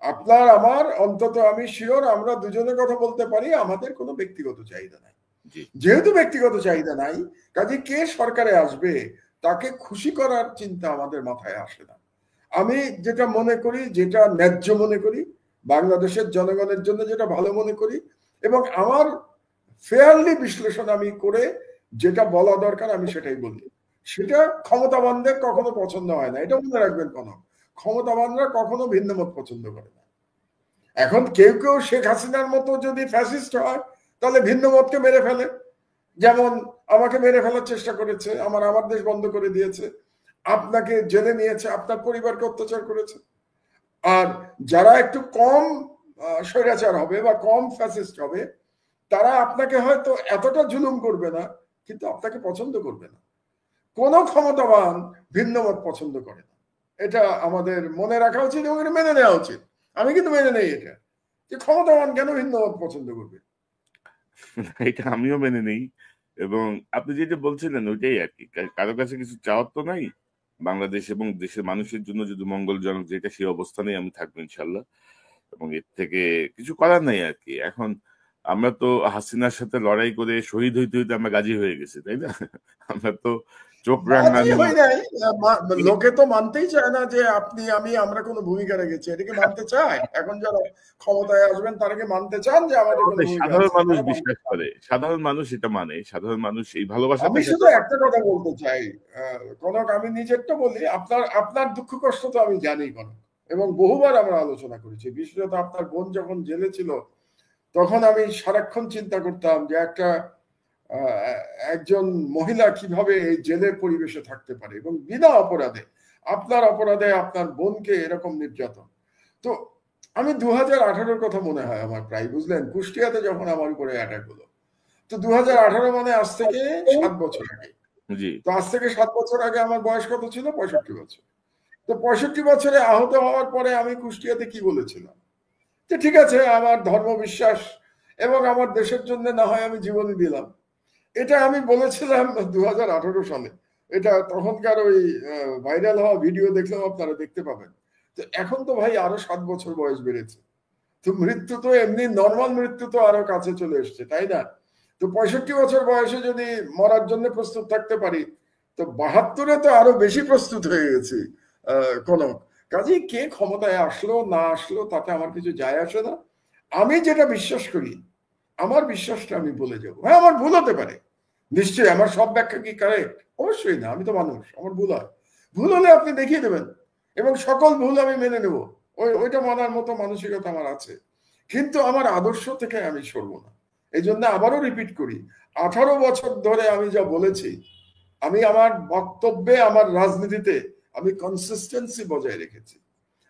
আপনার আমার, অন্তত আমি শিওর আমরা দুজনে কথা বলতে পারি, আমাদের কোনো ব্যক্তিগত চাহিদা নাই। যেহেতু ব্যক্তিগত চাহিদা নাই, কাজে কে সরকারে আসবে তাকে খুশি করার চিন্তা আমাদের মাথায় আসে না। আমি যেটা মনে করি, যেটা ন্যায্য মনে করি, বাংলাদেশের জনগণের জন্য যেটা ভালো মনে করি, এবং আমার ফেয়ারলি বিশ্লেষণ আমি করে যেটা বলা দরকার আমি সেটাই বলি। সেটা ক্ষমতাবানদের কখনো পছন্দ হয় না, এটা মনে রাখবেন। ক্ষমতাবানরা কখনো ভিন্ন মত পছন্দ করে না। এখন কেউ কেউ শেখ হাসিনার মতো যদি ফ্যাসিস্ট হয় তাহলে ভিন্ন মতকে মেরে ফেলে। যেমন আমাকে মেরে ফেলার চেষ্টা করেছে, আমার দেশ বন্ধ করে দিয়েছে, আপনাকে জেলে নিয়েছে, আপনার পরিবারকে অত্যাচার করেছে। আর যারা একটু কম স্বৈরাচার হবে বা কম ফ্যাসিস্ট হবে তারা আপনাকে হয়তো এতটা জুলুম করবে না, কিন্তু আপনাকে পছন্দ করবে না। কোন ক্ষমতাবান ভিন্ন মত পছন্দ করে না, এটা আমাদের মনে রাখা উচিত এবং এটা মেনে নেওয়া উচিত। আমি কিন্তু মেনে নেই এটা, যে ক্ষমতাবান কেন ভিন্ন মত পছন্দ করবে। এটা আমিও মেনে নেই। এবং আপনি যেটা বলছিলেন ওইটাই আর কি, কারো কাছে কিছু চাওয়ার তো নাই। বাংলাদেশ এবং দেশের মানুষের জন্য যদি মঙ্গলজনক যেটা, সেই অবস্থানেই আমি থাকবো ইনশাল্লাহ। এবং এর থেকে কিছু করার নাই আর কি। এখন আমরা তো হাসিনার সাথে লড়াই করে শহীদ হইতে হইতে আমরা গাজী হয়ে গেছি, তাই না? আমরা তো চোখ রাঙানি, লোকে তো মানতেই চায় না যে আপনি আমি আমরা কোনো ভূমিকা রেখেছি। এটাকে মানতে চায়। এখন যারা ক্ষমতায় আসবেন তারা কি মানতে চান যে আমাদের কোনো ভূমিকা? সাধারণ মানুষ বিশ্বাস করে, সাধারণ মানুষ এটা মানে, সাধারণ মানুষ এই ভালোবাসা। আমি শুধু একটা কথা বলতে চাই কনক, আমি নিজেরটা বলি, আপনার দুঃখ কষ্ট তো আমি জানি কনক, এবং বহুবার আমরা আলোচনা করেছি। বিশেষত আপনার বোন যখন জেলে ছিল তখন আমি সারাক্ষণ চিন্তা করতাম যে একজন মহিলা কিভাবে এই জেলের পরিবেশে থাকতে পারে, এবং বিনা অপরাধে, আপনার অপরাধে আপনার বোনকে এরকম নির্যাতন। তো আমি 2018-র কথা মনে হয় আমার প্রায়, বুঝলেন, কুষ্টিয়াতে যখন আমার উপরে অ্যাটাক হলো। তো 2018 মানে আজ থেকে 7 বছর আগে। তো আজ থেকে 7 বছর আগে আমার বয়স কত ছিল? 65 বছর। তো 65 বছরে আহত হওয়ার পরে আমি কুষ্টিয়াতে কি বলেছিলাম? যে ঠিক আছে, আমার ধর্ম বিশ্বাস এবং আমার দেশের জন্য না হয় আমি জীবনই দিলাম। এটা আমি বলেছিলাম 2018 সালে। এটা তখনকার ওই ভাইরাল হওয়া ভিডিও দেখলেও আপনারা দেখতে পাবেন। তো এখন তো ভাই আরো 7 বছর বয়স বেড়েছে। তো তো মৃত্যু তো এমনি নর্মাল মৃত্যু তো আরো কাছে চলে এসছে, তাই না? তো 65 বছর বয়সে যদি মরার জন্য প্রস্তুত থাকতে পারি, তো 72-এ তো আরো বেশি প্রস্তুত হয়ে গেছি। কনক, কাজেই কে ক্ষমতায় আসলো না আসলো তাতে আমার কিছু যায় আসে না। আমি যেটা বিশ্বাস করি, আমার বিশ্বাসটা আমি বলে যাবো। হ্যাঁ, আমার ভুল হতে পারে, নিশ্চয়ই। আমার সব ব্যাখ্যা কি কারেক্ট? অবশ্যই না, আমি তো মানুষ, আমার ভুল হয়। ভুল হলে আপনি দেখিয়ে দেবেন, এবং সকল ভুল আমি মেনে নেব, ওইটা মানার মতো মানসিকতা আমার আছে। কিন্তু আমার আদর্শ থেকে আমি সরবো না। এই জন্য আবারও রিপিট করি, 18 বছর ধরে আমি যা বলেছি, আমি আমার বক্তব্যে, আমার রাজনীতিতে আমি কনসিস্টেন্সি বজায় রেখেছি।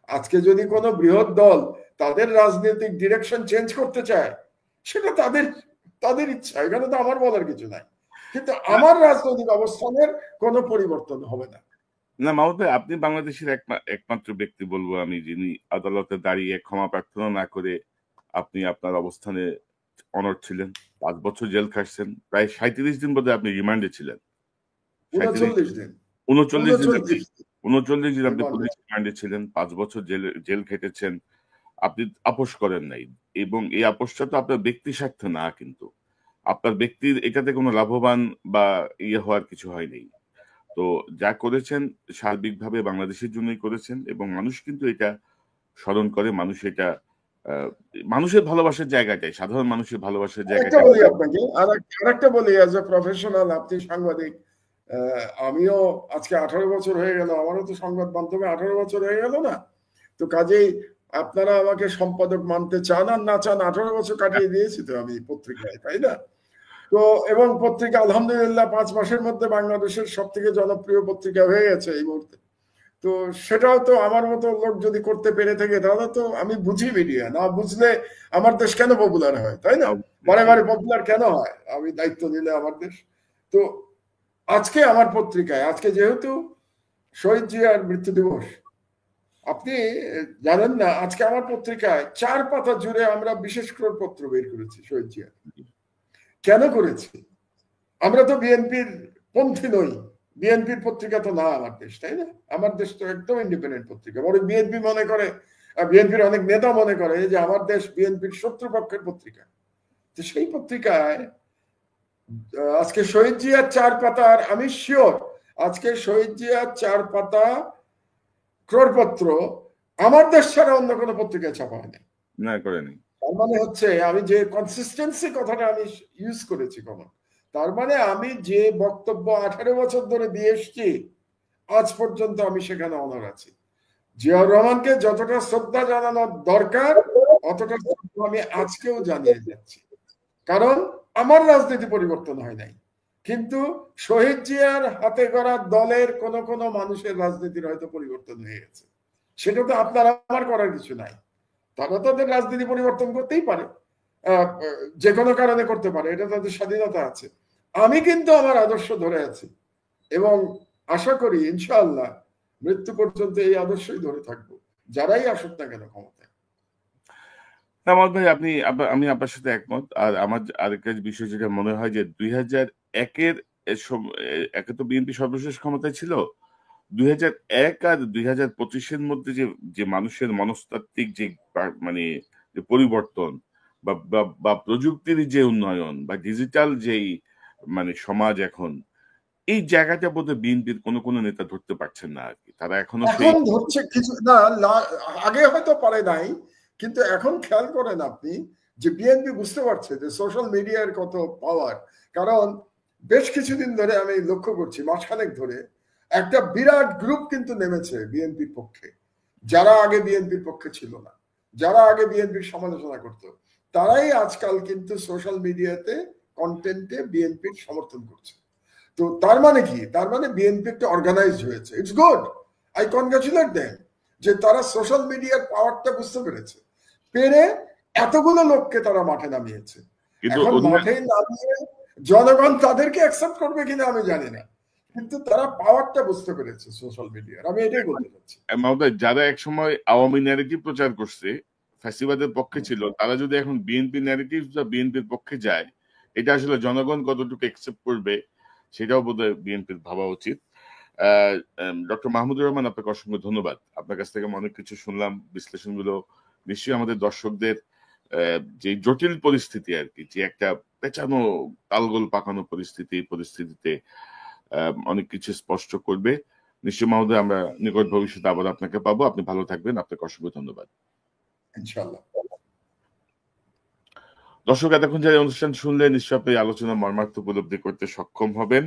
আজকে যদি কোনো বৃহৎ দল তাদের রাজনৈতিক ডিরেকশন চেঞ্জ করতে চায়, সেটা তাদের তাদের ইচ্ছা, এখানে তো আমার বলার কিছু নাই। কিন্তু আমার রাজনৈতিক অবস্থানের কোনো পরিবর্তন হবে না। না মাহমুদ ভাই, আপনি বাংলাদেশের একমাত্র ব্যক্তি বলবো আমি, যিনি আদালতে দাঁড়িয়ে ক্ষমা প্রার্থনা না করে আপনি আপনার অবস্থানে অনড় ছিলেন। 5 বছর জেল খাটছেন, প্রায় 37 দিন বোধহয় আপনি রিমান্ডে ছিলেন। 39 দিন। 39 দিন আপনি পুলিশ রিমান্ডে ছিলেন, 5 বছর জেল খেটেছেন, আপনি আপোষ করেন নাই। এবং এই আপোষটা তো আপনার ব্যক্তি স্বার্থ না, কিন্তু আপনার ব্যক্তির এটাতে কোনো লাভবান বা ইয়ে হওয়ার কিছু হয়নি। তো যা করেছেন সার্বিকভাবে বাংলাদেশের জন্যই করেছেন, এবং মানুষ কিন্তু এটা স্মরণ করে। মানুষ এটা মানুষের ভালোবাসার জায়গাটাই, সাধারণ মানুষের ভালোবাসার জায়গাটা। বলি আপনাকে, আরেকটা বলি, অ্যাজ এ প্রফেশনাল, আপনি সাংবাদিক, আমিও আজকে 18 বছর হয়ে গেল, আমারও তো সংবাদ মাধ্যমে 18 বছর হয়ে গেল না? তো কাজেই আপনারা আমাকে সম্পাদক মানতে চান আর না চান, 18 বছর কাটিয়ে দিয়েছি তো আমি পত্রিকায়, তাই না? তো এবং পত্রিকা আলহামদুলিল্লাহ 5 মাসের মধ্যে বাংলাদেশের সব থেকে জনপ্রিয় পত্রিকা হয়ে গেছে এই মুহূর্তে। তো সেটাও তো আমার মতো লোক যদি করতে পেরে থাকে, তাহলে তো আমি বুঝি মিডিয়া। না বুঝলে আমার দেশ কেন পপুলার হয়, তাই না? বারে বারে পপুলার কেন হয় আমি দায়িত্ব নিলে আমার দেশ? তো আজকে আমার পত্রিকায়, আজকে যেহেতু শহীদ জিয়ার মৃত্যু দিবস, আপনি জানেন না, আজকে আমার পত্রিকায় 4 পাতা জুড়ে আমরা বিশেষ পত্র বের করেছি শহীদ জিয়া। কেন করেছি? আমরা তো বিএনপির পন্থী নই, বিএনপির পত্রিকা তো না আমার দেশ, তাই না? আমার দেশ তো একদম ইন্ডিপেন্ডেন্ট পত্রিকা। বড় বিএনপি মনে করে, বিএনপির অনেক নেতা মনে করে যে আমার দেশ বিএনপির শত্রুপক্ষের পত্রিকা। তো সেই পত্রিকায় আজকে শহীদ জিয়ার 4 পাতার, আমি শিওর আজকে শহীদ জিয়ার 4 পাতা ক্রোড়পত্র আমার দেশ ছাড়া অন্য কোনো পত্রিকায় ছাপা হয়নি। না করেনি। তার মানে হচ্ছে, আমি যে কনসিস্টেন্সি কথাটা আমি ইউজ করেছি, তার মানে আমি যে বক্তব্য 18 বছর ধরে দিয়ে এসছি, আজ পর্যন্ত আমি সেখানে অনড় আছি। জিয়াউর রহমানকে যতটা শ্রদ্ধা জানানোর দরকার, অতটা শ্রদ্ধা আমি আজকেও জানিয়ে যাচ্ছি। কারণ আমার রাজনীতি পরিবর্তন হয় নাই, কিন্তু শহীদ জিয়ার হাতে গড়া দলের কোন মানুষের রাজনীতির হয়তো পরিবর্তন হয়ে গেছে। সেটা তো আপনার আমার করার কিছু নাই। তারা তাদের রাজনীতি পরিবর্তন করতেই পারে, যে কোনো কারণে করতে পারে, এটা তাদের স্বাধীনতা আছে। আমি কিন্তু আমার আদর্শ ধরে আছি, এবং আশা করি ইনশাআল্লাহ মৃত্যু পর্যন্ত এই আদর্শই ধরে থাকবো, যারাই আসুক না কেন ক্ষমতায়। আমার ভাই, আমি আপনার সাথে একমত। আর আমার আরেকটা বিষয় যেটা মনে হয় যে 2001-এর একে তো বিএনপি সর্বশেষ ক্ষমতায় ছিল, 2001 আর 2025-এর মধ্যে যে যে মানুষের মনস্তাত্ত্বিক যে মানে যে পরিবর্তন বা প্রযুক্তির যে উন্নয়ন বা ডিজিটাল যেই মানে সমাজ এখন, এই জায়গাটা বোধহয় বিএনপির কোনো নেতা ধরতে পারছেন না আর কি। তারা এখনো এখন ধরছে কিছু না, আগে হয়তো পারে নাই, কিন্তু এখন খেয়াল করেন আপনি যে বিএনপি বুঝতে পারছে যে সোশ্যাল মিডিয়ার কত পাওয়ার। কারণ বেশ কিছুদিন ধরে আমি লক্ষ্য করছি, মাসখানেক ধরে একটা বিরাট গ্রুপ কিন্তু নেমেছে বিএনপির পক্ষে, যারা আগে বিএনপির পক্ষে ছিল না, যারা আগে বিএনপির সমালোচনা করত, তারাই আজকাল কিন্তু সোশ্যাল মিডিয়াতে কন্টেন্টে বিএনপির সমর্থন করছে। তো তার মানে কি? তার মানে বিএনপি একটা অর্গানাইজড হয়েছে। It's good, I congratulate them, যে তারা সোশ্যাল মিডিয়ার পাওয়ারটা বুঝতে পেরেছে, পেরে এতগুলো লোককে তারা মাঠে নামিয়েছে। এখন মাঠে নামিয়ে জনগণ তাদেরকে অ্যাকসেপ্ট করবে কিনা আমি জানি না, কিন্তু তারা পাওয়ারটা বুঝতে পেরেছে সোশ্যাল মিডিয়ার। আমি এটাই বলতে চাচ্ছি। যারা একসময় আওয়ামী ন্যারেটিভ প্রচার করছে, ফ্যাসিবাদের পক্ষে ছিল, তারা যদি এখন বিএনপি ন্যারেটিভ বা বিএনপির পক্ষে যায়, এটা আসলে জনগণ কতটুকু অ্যাকসেপ্ট করবে সেটাও বোধহয় বিএনপির ভাবা উচিত। ডক্টর মাহমুদুর রহমান, আপনাকে অসংখ্য ধন্যবাদ। আপনার কাছ থেকে অনেক কিছু শুনলাম, বিশ্লেষণগুলো নিশ্চয়ই আমাদের দর্শকদের যে জটিল পরিস্থিতি আর কি, যে একটা পেঁচানো তালগোল পাকানো পরিস্থিতিতে অনেক কিছু স্পষ্ট করবে। নিশ্চয় মহোদয়, আমরা নিকট ভবিষ্যতে আবার আপনাকে পাবো। আপনি ভালো থাকবেন, আপনাকে অসংখ্য ধন্যবাদ। ইনশাআল্লাহ। দর্শক, এতক্ষণ যারা অনুষ্ঠান শুনলেন, নিশ্চয় আপনি আলোচনা মর্মার্থ উপলব্ধি করতে সক্ষম হবেন।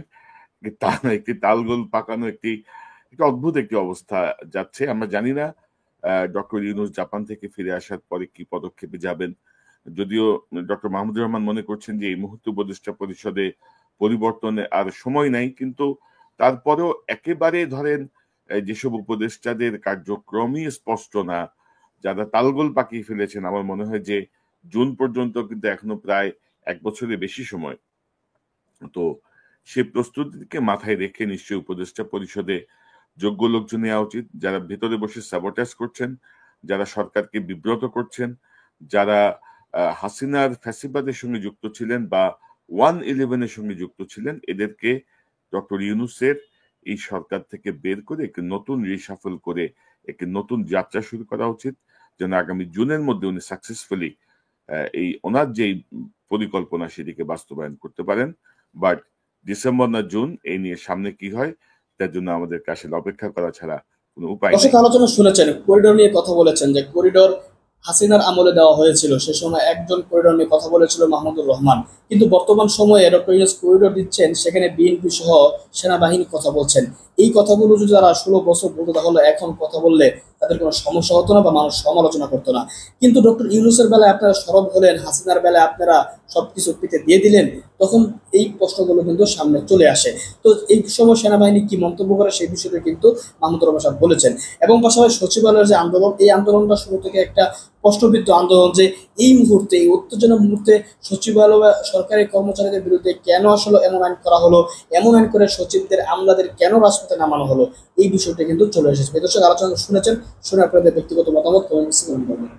একটি তালগোল পাকানো একটি অদ্ভুত একটি অবস্থা যাচ্ছে। আমরা জানি না ডক্টর ইউনূস জাপান থেকে ফিরে আসার পরে কি পদক্ষেপে যাবেন। যদিও ডক্টর মাহমুদুর রহমান মনে করছেন যে এই মুহূর্তে উপদেষ্টা পরিষদে পরিবর্তনে আর সময় নাই, কিন্তু তারপরেও একেবারে ধরেন যেসব উপদেষ্টাদের কার্যক্রমই স্পষ্ট না, যারা তালগোল পাকিয়ে ফেলেছেন, আমার মনে হয় যে জুন পর্যন্ত কিন্তু এখনো প্রায় 1 বছরের বেশি সময়। তো সেই প্রস্তুতিকে মাথায় রেখে নিশ্চয়ই উপদেষ্টা পরিষদে যোগ্য লোকজন নেওয়া উচিত, যারা ভেতরে বসে স্যাবোটাজ করছেন, যারা সরকারকে বিব্রত করছেন, যারা হাসিনার ফ্যাসিবাদের সঙ্গে যুক্ত ছিলেন বা 1-11-এর সঙ্গে যুক্ত ছিলেন, এদেরকে ডক্টর ইউনূসের এই সরকার থেকে বের করে একটি নতুন রিশাফল করে একটি নতুন যাত্রা শুরু করা উচিত, যেন আগামী জুনের মধ্যে উনি সাকসেসফুলি এই ওনার যে পরিকল্পনা সেটিকে বাস্তবায়ন করতে পারেন। বাট ডিসেম্বর না জুন, এই নিয়ে সামনে কি হয় তার জন্য আমাদেরকে আসলে অপেক্ষা করা ছাড়া কোনো উপায় নেই। আলোচনা শুনেছেন, করিডোর নিয়ে কথা বলেছেন যে করিডোর হাসিনার আমলে দেওয়া হয়েছিল, সে সময় একজন করিডোর নিয়ে কথা বলেছিল মাহমুদুর রহমান, কিন্তু বর্তমান সময়ে ডক্টর ইউনূস করিডোর দিচ্ছেন, সেখানে বিএনপি সহ সেনাবাহিনী কথা বলছেন। এই কথাগুলো যদি তারা 16 বছর বলতো, তাহলে এখন কথা বললে তাদের কোনো সমস্যা হতো না বা মানুষ সমালোচনা করতো না। কিন্তু ডক্টর ইউনূসের বেলায় আপনারা সরব হলেন, হাসিনার বেলায় আপনারা সবকিছু পিতে দিয়ে দিলেন, তখন এই প্রশ্নগুলো কিন্তু সামনে চলে আসে। তো এই সময় সেনাবাহিনী কি মন্তব্য করে সেই বিষয়টা কিন্তু মাহমুদুর রহমান সাহেব বলেছেন। এবং পাশাপাশি সচিবালয়ের যে আন্দোলন, এই আন্দোলনটা শুরু থেকে একটা প্রশ্নবিদ্ধ আন্দোলন, যে এই মুহূর্তে, এই উত্তেজনার মুহূর্তে সচিবালয় সরকারি কর্মচারীদের বিরুদ্ধে কেন আসলে এমন আইন করা হলো, এমন আইন করে সচিবদের, আমলাদের কেন রাজপথে নামানো হলো, এই বিষয়টা কিন্তু চলে এসেছে। দর্শক, আলোচনা শুনেছেন, শুনে আপনাদের ব্যক্তিগত মতামত কমেন্ট বক্সে কমেন্ট করবেন।